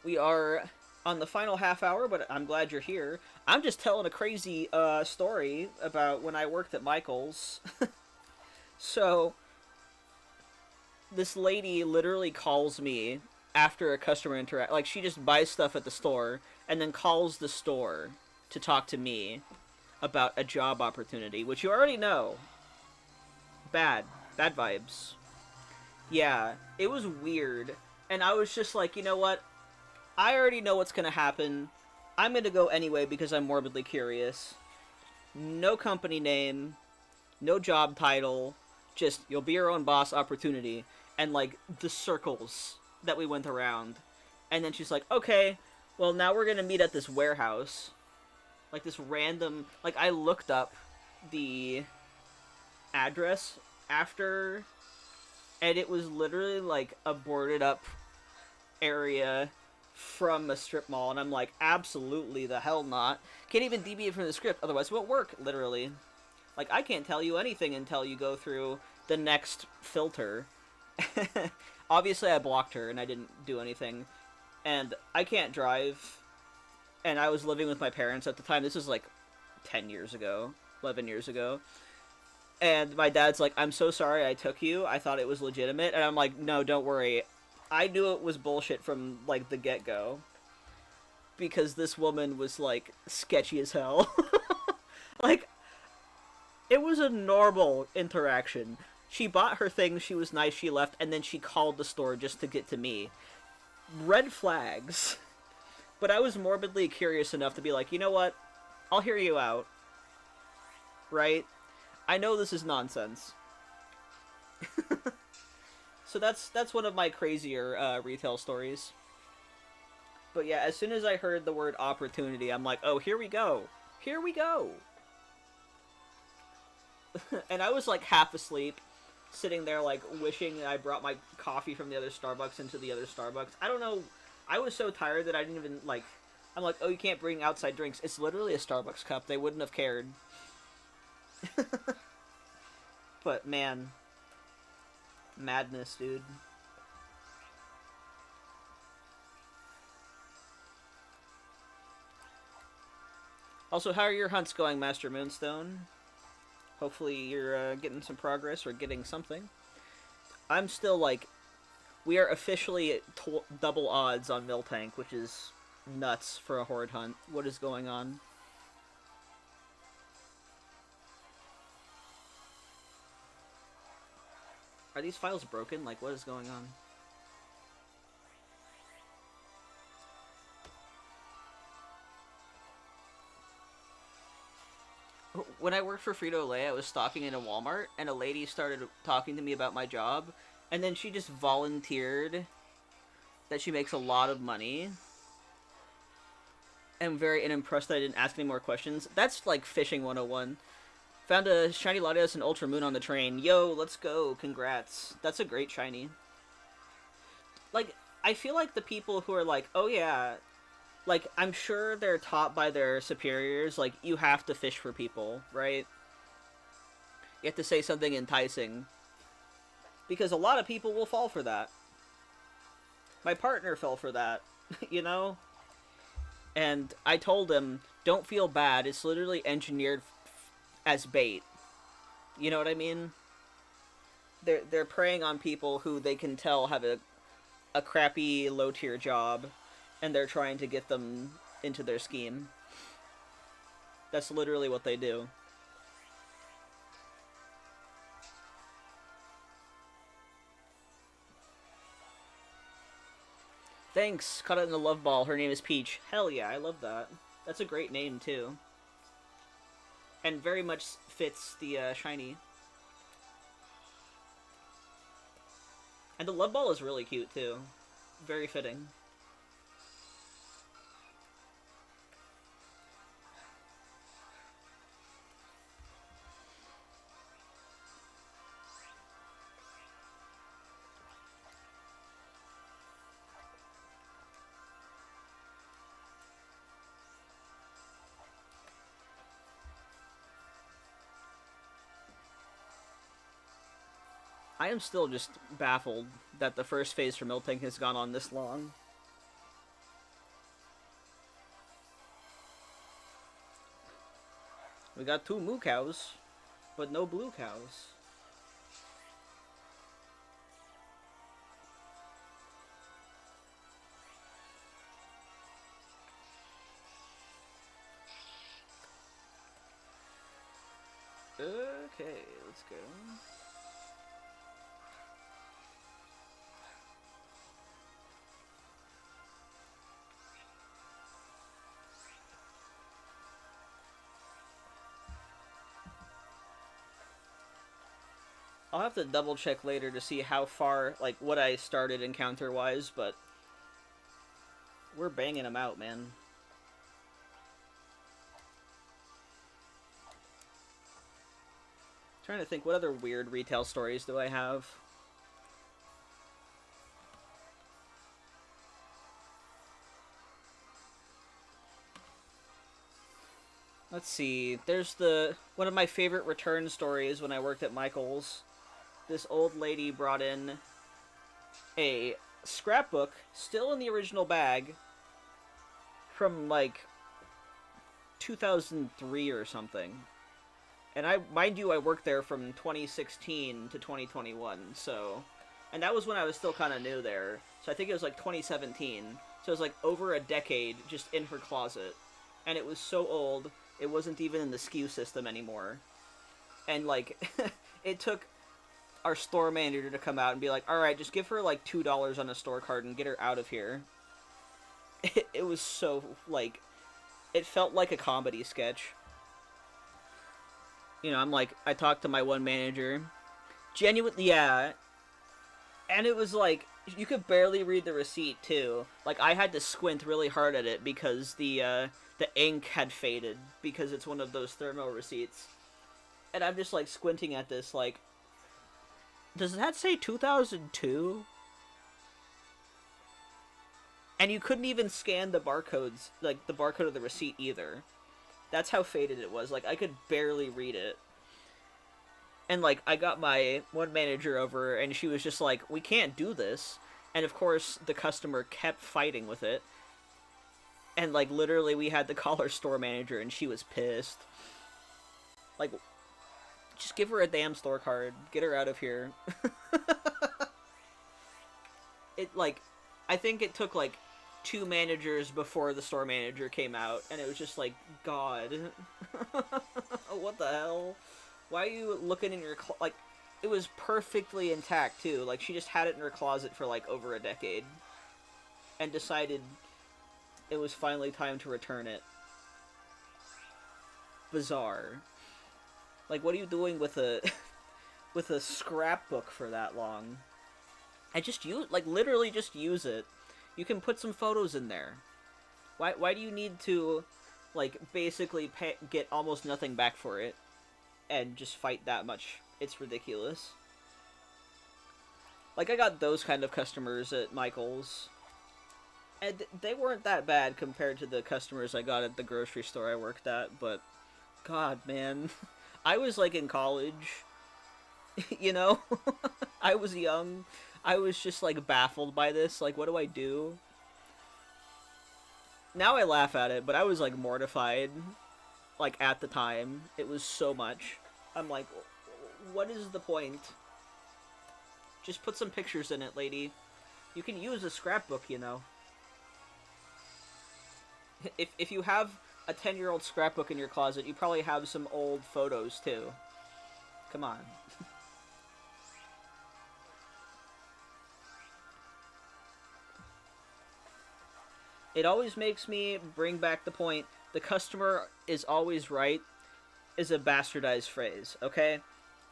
We are on the final half hour, but I'm glad you're here. I'm just telling a crazy story about when I worked at Michael's. So... this lady literally calls me after a customer interact. Like, she just buys stuff at the store and then calls the store to talk to me about a job opportunity, which you already know. Bad vibes. Yeah, it was weird, and I was just like, you know what? I already know what's gonna happen. I'm gonna go anyway because I'm morbidly curious. No company name, no job title, just you'll be your own boss opportunity, and like the circles that we went around. And then she's like, okay, well now we're gonna meet at this warehouse. Like this random, like I looked up the address after, and it was literally like a boarded up area from a strip mall, and I'm like, absolutely the hell not. Can't even deviate from the script, otherwise it won't work, literally. Like, I can't tell you anything until you go through the next filter. Obviously, I blocked her, and I didn't do anything. And I can't drive, and I was living with my parents at the time. This was, like, 10 years ago, 11 years ago. And my dad's like, I'm so sorry I took you. I thought it was legitimate. And I'm like, no, don't worry. I knew it was bullshit from, like, the get-go. Because this woman was, like, sketchy as hell. Like, it was a normal interaction. She bought her things, she was nice, she left, and then she called the store just to get to me. Red flags. But I was morbidly curious enough to be like, you know what? I'll hear you out. Right? I know this is nonsense. So that's one of my crazier retail stories. But yeah, as soon as I heard the word opportunity, I'm like, oh, here we go. Here we go. And I was like half asleep, sitting there like wishing I brought my coffee from the other Starbucks into the other Starbucks. I don't know. I was so tired that I didn't even like... I'm like, oh, you can't bring outside drinks. It's literally a Starbucks cup. They wouldn't have cared. But man... madness, dude. Also, how are your hunts going, Master Moonstone? Hopefully you're getting some progress or getting something. I'm still, like... We are officially at double odds on Miltank, which is nuts for a horde hunt. What is going on? Are these files broken? Like, what is going on? When I worked for Frito-Lay, I was stalking in a Walmart, and a lady started talking to me about my job, and then she just volunteered that she makes a lot of money. I'm very unimpressed that I didn't ask any more questions. That's like fishing 101. Found a shiny Latios and Ultra Moon on the train. Yo, let's go. Congrats. That's a great shiny. Like, I feel like the people who are like, oh yeah, like, I'm sure they're taught by their superiors, like, you have to fish for people, right? You have to say something enticing. Because a lot of people will fall for that. My partner fell for that, you know? And I told him, don't feel bad, it's literally engineered as bait. You know what I mean? They're preying on people who they can tell have a crappy low-tier job, and they're trying to get them into their scheme. That's literally what they do. Thanks! Caught it in the love ball. Her name is Peach. Hell yeah, I love that. That's a great name, too. And very much fits the shiny. And the love ball is really cute, too. Very fitting. I am still just baffled that the first phase for Miltank has gone on this long. We got 2 moo cows, but no blue cows. let's go. I'll have to double check later to see how far, like, what I started encounter-wise, but we're banging them out, man. Trying to think, what other weird retail stories do I have? Let's see. There's one of my favorite return stories when I worked at Michael's. This old lady brought in a scrapbook, still in the original bag, from like 2003 or something. And mind you, I worked there from 2016 to 2021, so... And that was when I was still kind of new there. So I think it was like 2017. So it was like over a decade just in her closet. And it was so old, it wasn't even in the SKU system anymore. And like, it took our store manager to come out and be like, alright, just give her like $2 on a store card and get her out of here. It was so, like, it felt like a comedy sketch. You know, I'm like, I talked to my one manager. Genuinely, yeah. And it was like, you could barely read the receipt, too. Like, I had to squint really hard at it because the ink had faded because it's one of those thermo receipts. And I'm just, like, squinting at this, like, does that say 2002? And you couldn't even scan the barcodes, like, the barcode of the receipt either. That's how faded it was. Like, I could barely read it. And, like, I got my one manager over, and she was just like, we can't do this. And, of course, the customer kept fighting with it. And, like, literally, we had to call our store manager, and she was pissed. Like, just give her a damn store card. Get her out of here. It, like, I think it took, like, 2 managers before the store manager came out, and it was just like, God. What the hell? Why are you looking in your like, it was perfectly intact, too. Like, she just had it in her closet for, like, over a decade. And decided it was finally time to return it. Bizarre. Like, what are you doing with a with a scrapbook for that long? I just use, like, literally just use it. You can put some photos in there. Why do you need to, like, basically get almost nothing back for it and just fight that much? It's ridiculous. Like, I got those kind of customers at Michael's, and they weren't that bad compared to the customers I got at the grocery store I worked at, but God, man. I was, like, in college, you know? I was young. I was just, like, baffled by this. Like, what do I do? Now I laugh at it, but I was, like, mortified. Like, at the time. It was so much. I'm like, what is the point? Just put some pictures in it, lady. You can use a scrapbook, you know. If you have a 10-year-old scrapbook in your closet, you probably have some old photos, too. Come on. It always makes me bring back the point, the customer is always right, is a bastardized phrase, okay?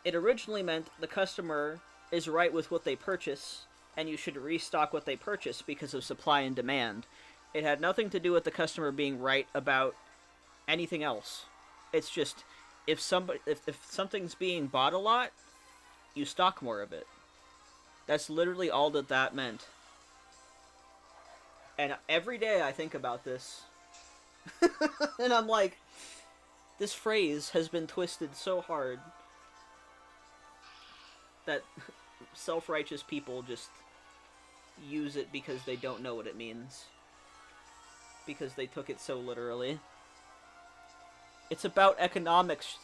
It originally meant the customer is right with what they purchase, and you should restock what they purchase because of supply and demand. It had nothing to do with the customer being right about anything else. It's just, if something's being bought a lot, you stock more of it. That's literally all that meant. And every day I think about this. And I'm like, this phrase has been twisted so hard that self-righteous people just use it because they don't know what it means. Because they took it so literally. It's about economics.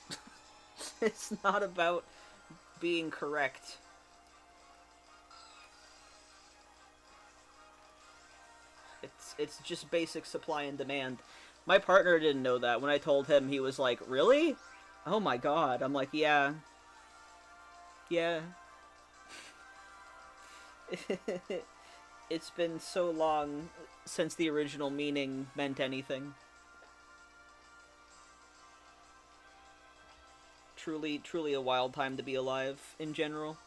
It's not about being correct. It's just basic supply and demand. My partner didn't know that. When I told him, he was like, really? Oh my god. I'm like, yeah. Yeah. It's been so long since the original meaning meant anything. Truly, truly a wild time to be alive in general.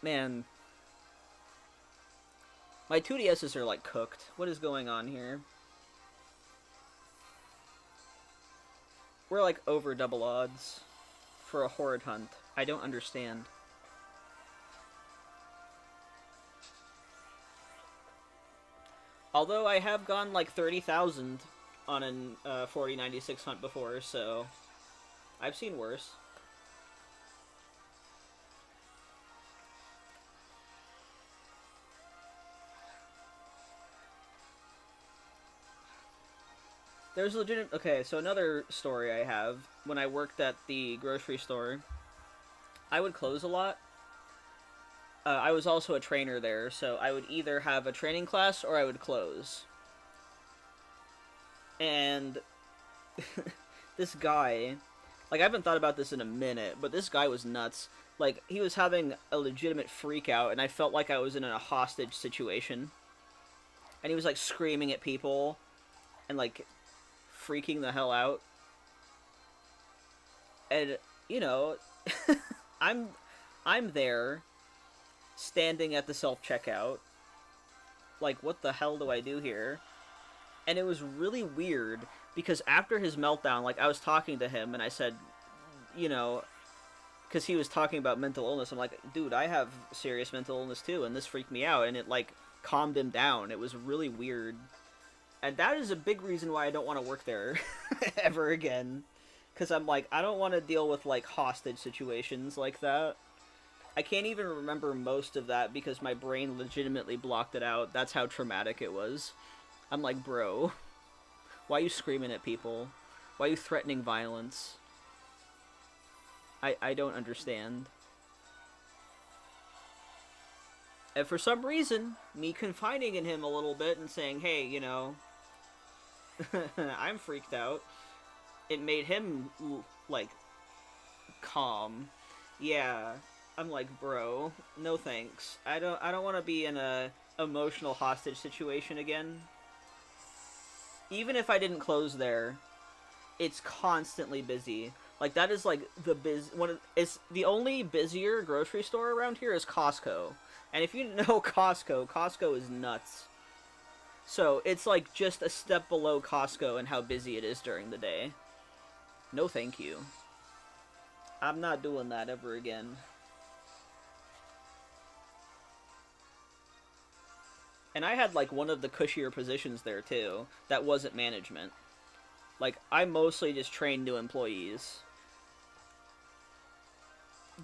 Man, my 2DSs are like cooked. What is going on here? We're like over double odds for a horde hunt. I don't understand. Although I have gone like 30,000 on an 4096 hunt before, so I've seen worse. There's legit. Okay, so another story I have. When I worked at the grocery store, I would close a lot. I was also a trainer there, so I would either have a training class or I would close. And this guy, like, I haven't thought about this in a minute, but this guy was nuts. Like, he was having a legitimate freak out, and I felt like I was in a hostage situation. And he was, like, screaming at people and, like, freaking the hell out. And, you know, I'm there, standing at the self-checkout. Like, what the hell do I do here? And it was really weird, because after his meltdown, like, I was talking to him, and I said, you know, because he was talking about mental illness, I'm like, dude, I have serious mental illness too, and this freaked me out, and it, like, calmed him down. It was really weird. And that is a big reason why I don't want to work there ever again. Because I'm like, I don't want to deal with, like, hostage situations like that. I can't even remember most of that because my brain legitimately blocked it out. That's how traumatic it was. I'm like, bro, why are you screaming at people? Why are you threatening violence? I don't understand. And for some reason, me confiding in him a little bit and saying, hey, you know, I'm freaked out, it made him, like, calm. Yeah, I'm like, bro, no thanks. I don't want to be in a emotional hostage situation again. Even if I didn't close there, it's constantly busy. Like, that is, like, it's the only busier grocery store around here is Costco. And if you know Costco is nuts. So, it's, like, just a step below Costco and how busy it is during the day. No thank you. I'm not doing that ever again. And I had, like, one of the cushier positions there, too. That wasn't management. Like, I mostly just trained new employees.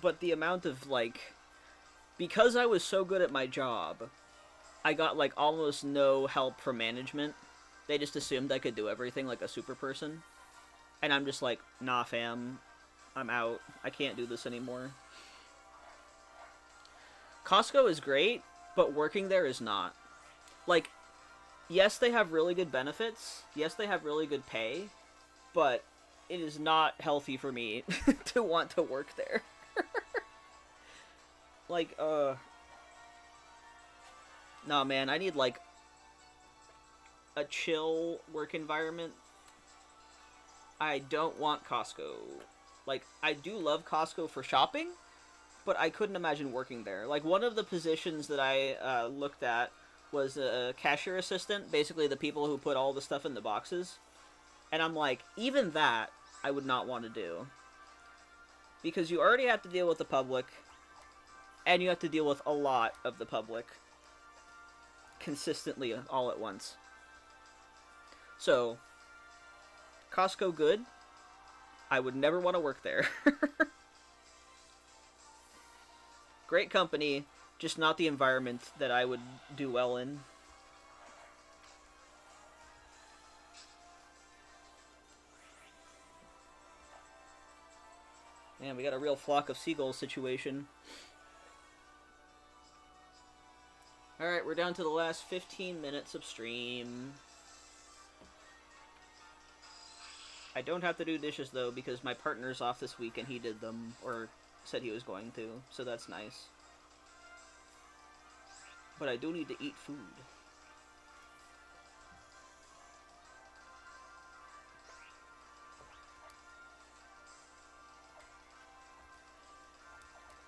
But the amount of, like... Because I was so good at my job, I got, like, almost no help from management. They just assumed I could do everything like a super person. And I'm just like, nah, fam. I'm out. I can't do this anymore. Costco is great, but working there is not. Like, yes, they have really good benefits. Yes, they have really good pay. But it is not healthy for me to want to work there. Like, nah, man, I need, like, a chill work environment. I don't want Costco. Like, I do love Costco for shopping, but I couldn't imagine working there. Like, one of the positions that I looked at was a cashier assistant, basically the people who put all the stuff in the boxes. And I'm like, even that, I would not want to do. Because you already have to deal with the public, and you have to deal with a lot of the public. Consistently, all at once. So, Costco good. I would never want to work there. Great company, just not the environment that I would do well in. Man, we got a real flock of seagulls situation. Alright, we're down to the last 15 minutes of stream. I don't have to do dishes, though, because my partner's off this week and he did them, or said he was going to, so that's nice. But I do need to eat food.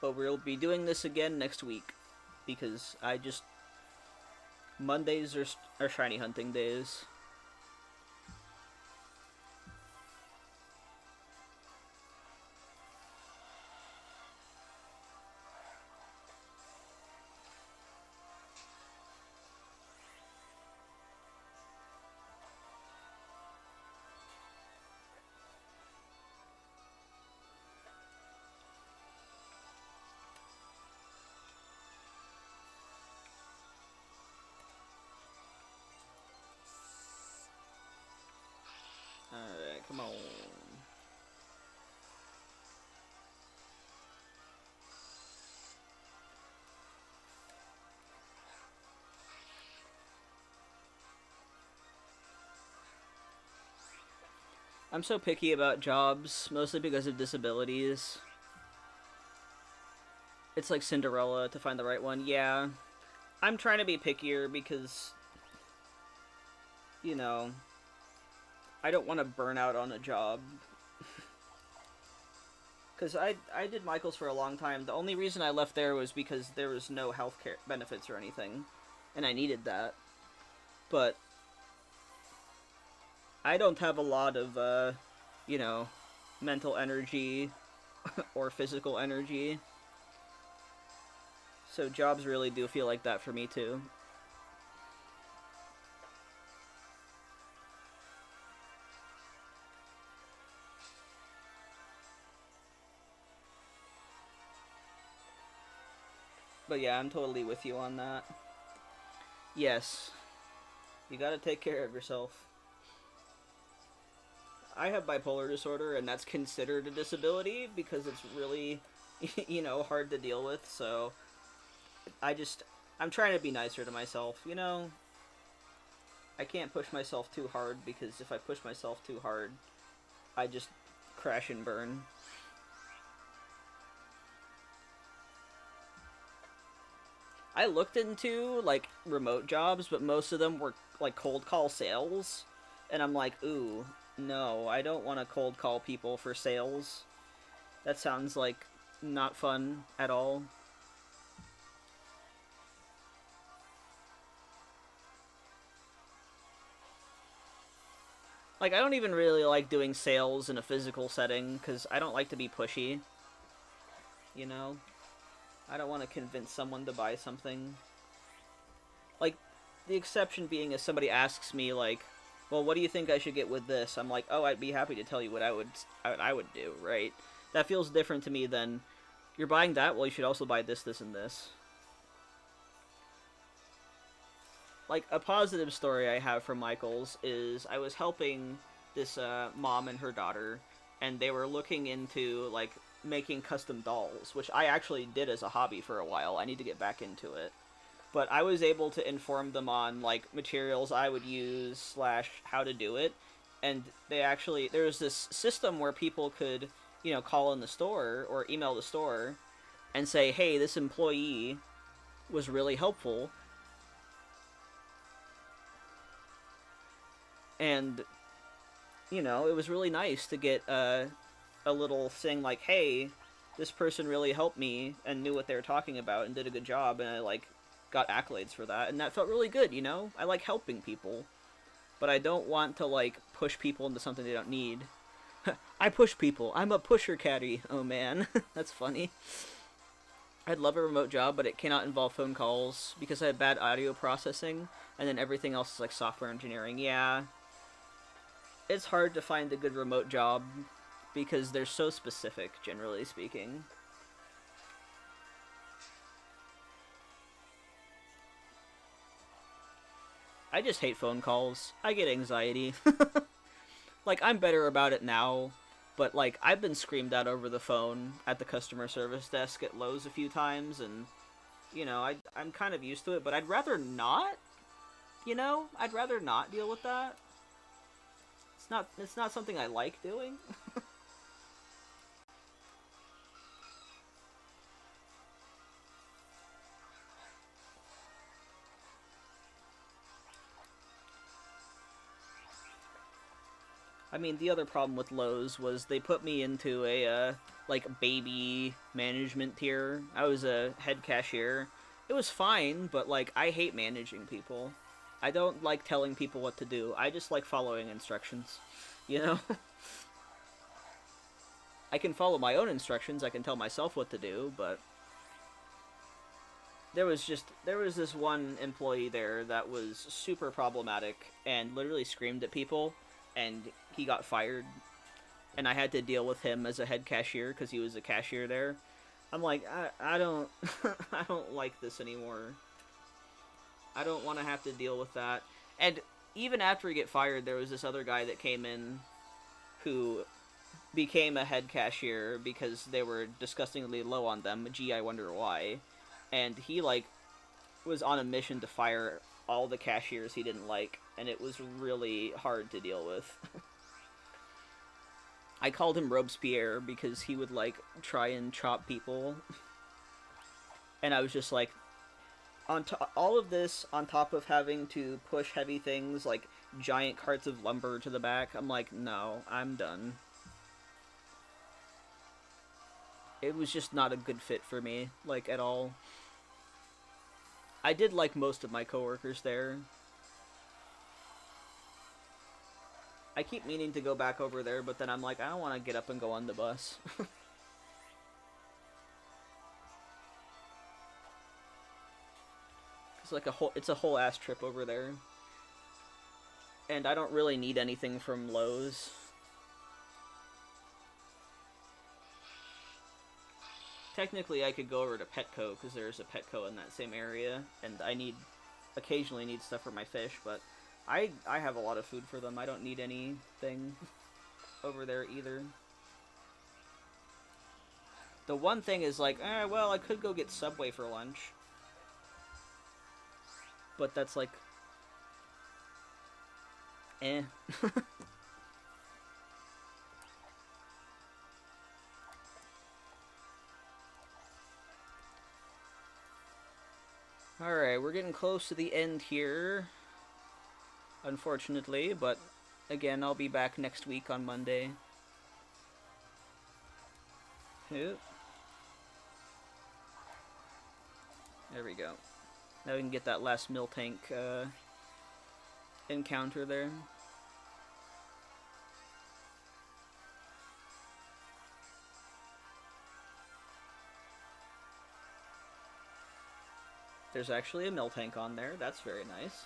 But we'll be doing this again next week, because Mondays are shiny hunting days. Alright, come on. I'm so picky about jobs, mostly because of disabilities. It's like Cinderella to find the right one. Yeah, I'm trying to be pickier because, you know, I don't want to burn out on a job. Because I did Michael's for a long time. The only reason I left there was because there was no healthcare benefits or anything, and I needed that. But I don't have a lot of, you know, mental energy or physical energy. So jobs really do feel like that for me, too. But yeah, I'm totally with you on that. Yes. You gotta take care of yourself. I have bipolar disorder, and that's considered a disability because it's really, you know, hard to deal with, so I'm trying to be nicer to myself, you know? I can't push myself too hard, because if I push myself too hard, I just crash and burn. I looked into, like, remote jobs, but most of them were, like, cold call sales, and I'm like, ooh, no, I don't want to cold call people for sales. That sounds like not fun at all. Like, I don't even really like doing sales in a physical setting, because I don't like to be pushy. You know? I don't want to convince someone to buy something. Like, the exception being if somebody asks me, like, well, what do you think I should get with this? I'm like, oh, I'd be happy to tell you what I would do, right? That feels different to me than, you're buying that, well, you should also buy this, this, and this. Like, a positive story I have from Michael's is I was helping this mom and her daughter, and they were looking into, like, making custom dolls, which I actually did as a hobby for a while. I need to get back into it. But I was able to inform them on, like, materials I would use / how to do it. And there was this system where people could, you know, call in the store or email the store and say, hey, this employee was really helpful. And, you know, it was really nice to get a little thing like, hey, this person really helped me and knew what they were talking about and did a good job, and I, like, got accolades for that, and that felt really good, you know? I like helping people, but I don't want to, like, push people into something they don't need. I push people. I'm a pusher caddy. Oh, man. That's funny. I'd love a remote job, but it cannot involve phone calls because I have bad audio processing, and then everything else is, like, software engineering. Yeah. It's hard to find a good remote job because they're so specific, generally speaking. I just hate phone calls. I get anxiety. Like, I'm better about it now, but, like, I've been screamed at over the phone at the customer service desk at Lowe's a few times, and, you know, I'm kind of used to it, but I'd rather not, you know? I'd rather not deal with that. It's not something I like doing. I mean, the other problem with Lowe's was they put me into a, like, baby management tier. I was a head cashier. It was fine, but, like, I hate managing people. I don't like telling people what to do. I just like following instructions, you know? I can follow my own instructions, I can tell myself what to do, but... There was this one employee there that was super problematic and literally screamed at people, and he got fired, and I had to deal with him as a head cashier because he was a cashier there. I'm like, I don't I don't like this anymore. I don't want to have to deal with that. And even after he get fired, there was this other guy that came in who became a head cashier because they were disgustingly low on them. Gee, I wonder why. And he, like, was on a mission to fire all the cashiers he didn't like, and it was really hard to deal with. I called him Robespierre because he would, like, try and chop people. And I was just like, all of this on top of having to push heavy things, like giant carts of lumber to the back, I'm like, no, I'm done. It was just not a good fit for me, like, at all. I did like most of my coworkers there. I keep meaning to go back over there, but then I'm like, I don't want to get up and go on the bus. It's like it's a whole ass trip over there. And I don't really need anything from Lowe's. Technically, I could go over to Petco, because there's a Petco in that same area, and I occasionally need stuff for my fish, but I have a lot of food for them. I don't need anything over there either. The one thing is like, well, I could go get Subway for lunch. But that's like, eh. Alright, we're getting close to the end here, unfortunately, but again, I'll be back next week on Monday. Oop. There we go. Now we can get that last Miltank encounter there. There's actually a Miltank on there. That's very nice.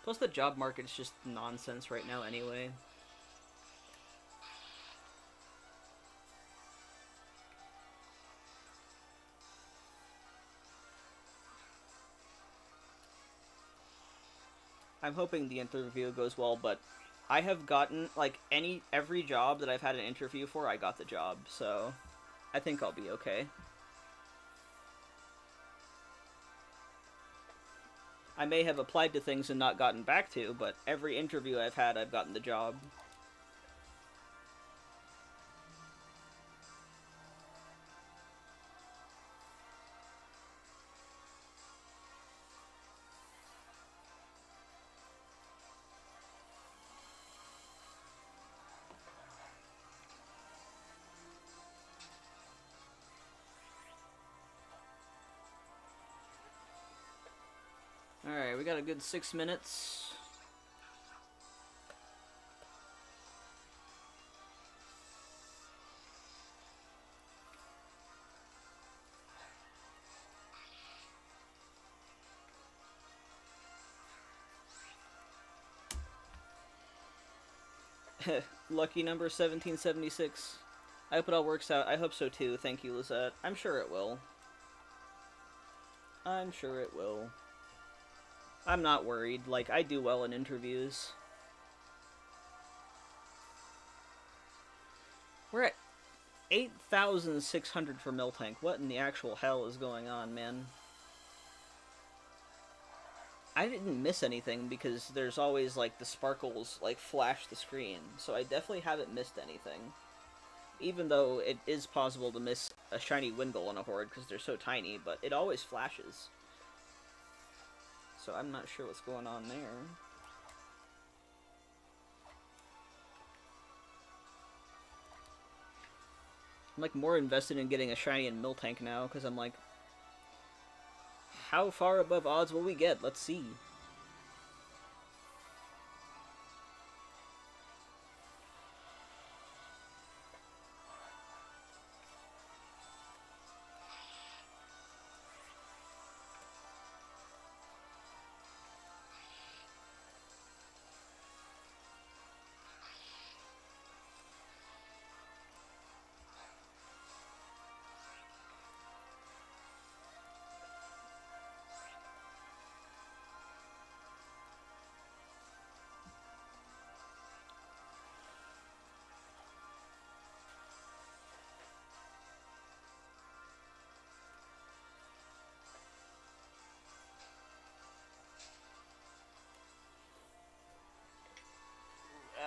Plus the job market's just nonsense right now anyway. I'm hoping the interview goes well, but I have gotten, like, every job that I've had an interview for, I got the job, so I think I'll be okay. I may have applied to things and not gotten back to, but every interview I've had, I've gotten the job. Alright, we got a good 6 minutes. Lucky number 1776. I hope it all works out. I hope so too. Thank you, Lizette. I'm sure it will. I'm sure it will. I'm not worried. Like, I do well in interviews. 8,600 for Miltank. What in the actual hell is going on, man? I didn't miss anything because there's always, like, the sparkles, like, flash the screen. So I definitely haven't missed anything. Even though it is possible to miss a shiny Wingull on a horde because they're so tiny, but it always flashes. So I'm not sure what's going on there. I'm, like, more invested in getting a shiny in Miltank now, because I'm like, how far above odds will we get? Let's see.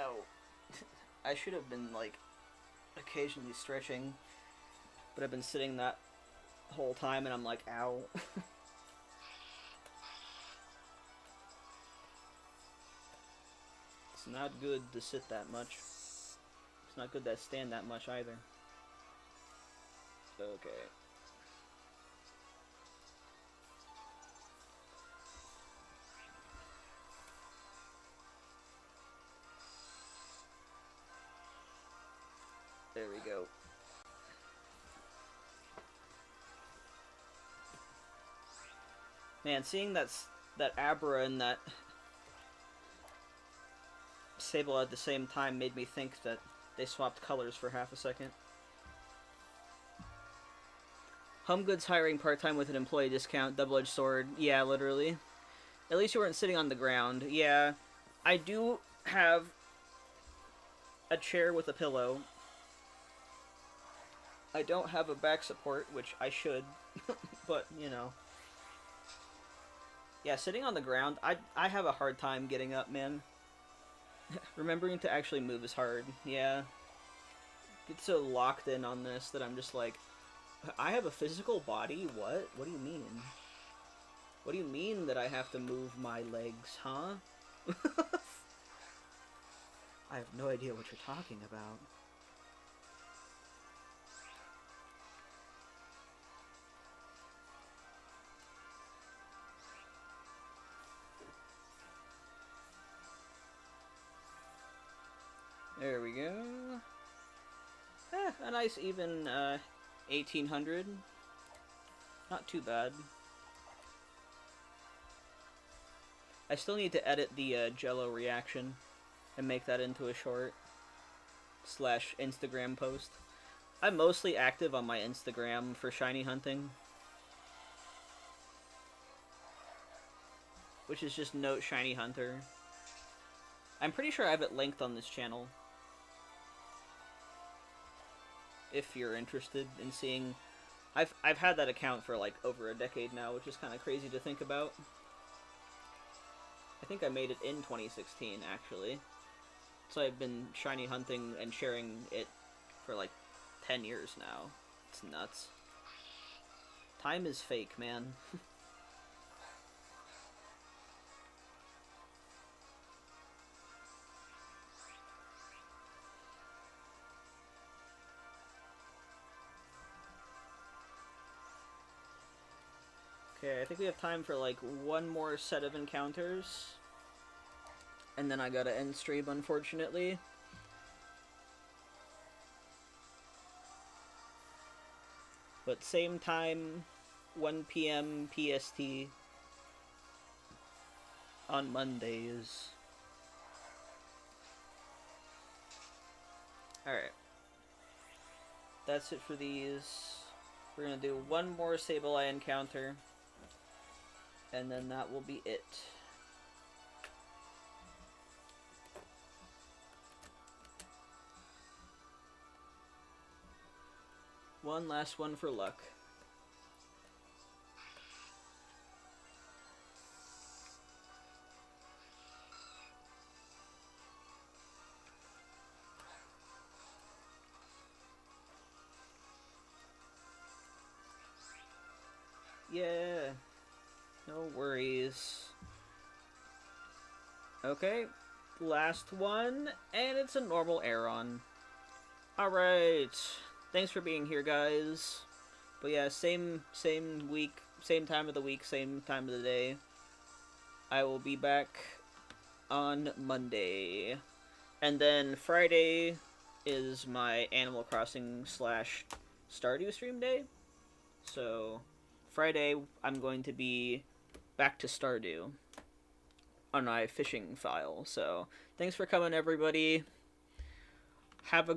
Ow. I should have been, like, occasionally stretching, but I've been sitting that whole time and I'm like, ow. It's not good to sit that much. It's not good to stand that much either. Okay. There we go. Man, seeing that Abra and that Sableye at the same time made me think that they swapped colors for half a second. HomeGood's hiring part-time with an employee discount, double-edged sword. Yeah, literally. At least you weren't sitting on the ground. Yeah, I do have a chair with a pillow. I don't have a back support, which I should, but, you know. Yeah, sitting on the ground, I have a hard time getting up, man. Remembering to actually move is hard. Yeah. Get so locked in on this that I'm just like, I have a physical body? What? What do you mean? What do you mean that I have to move my legs, huh? I have no idea what you're talking about. There we go. A nice even 1800. Not too bad. I still need to edit the Jello reaction and make that into a short / Instagram post. I'm mostly active on my Instagram for shiny hunting, which is just Note Shiny Hunter. I'm pretty sure I have it linked on this channel, if you're interested in seeing. I've had that account for like over a decade now, which is kind of crazy to think about. I think I made it in 2016, actually. So I've been shiny hunting and sharing it for like 10 years now. It's nuts. Time is fake, man. Okay, I think we have time for like one more set of encounters. And then I gotta end stream, unfortunately. But same time, 1 PM PST on Mondays. Alright. That's it for these. We're gonna do one more Sableye encounter. And then that will be it. One last one for luck. Yeah, no worries. Okay, last one, and it's a normal Aeron. Alright, thanks for being here, guys. But yeah, same week, same time of the week, same time of the day. I will be back on Monday. And then Friday is my Animal Crossing / Stardew stream day. So Friday I'm going to be back to Stardew on my fishing file. So thanks for coming, everybody. Have a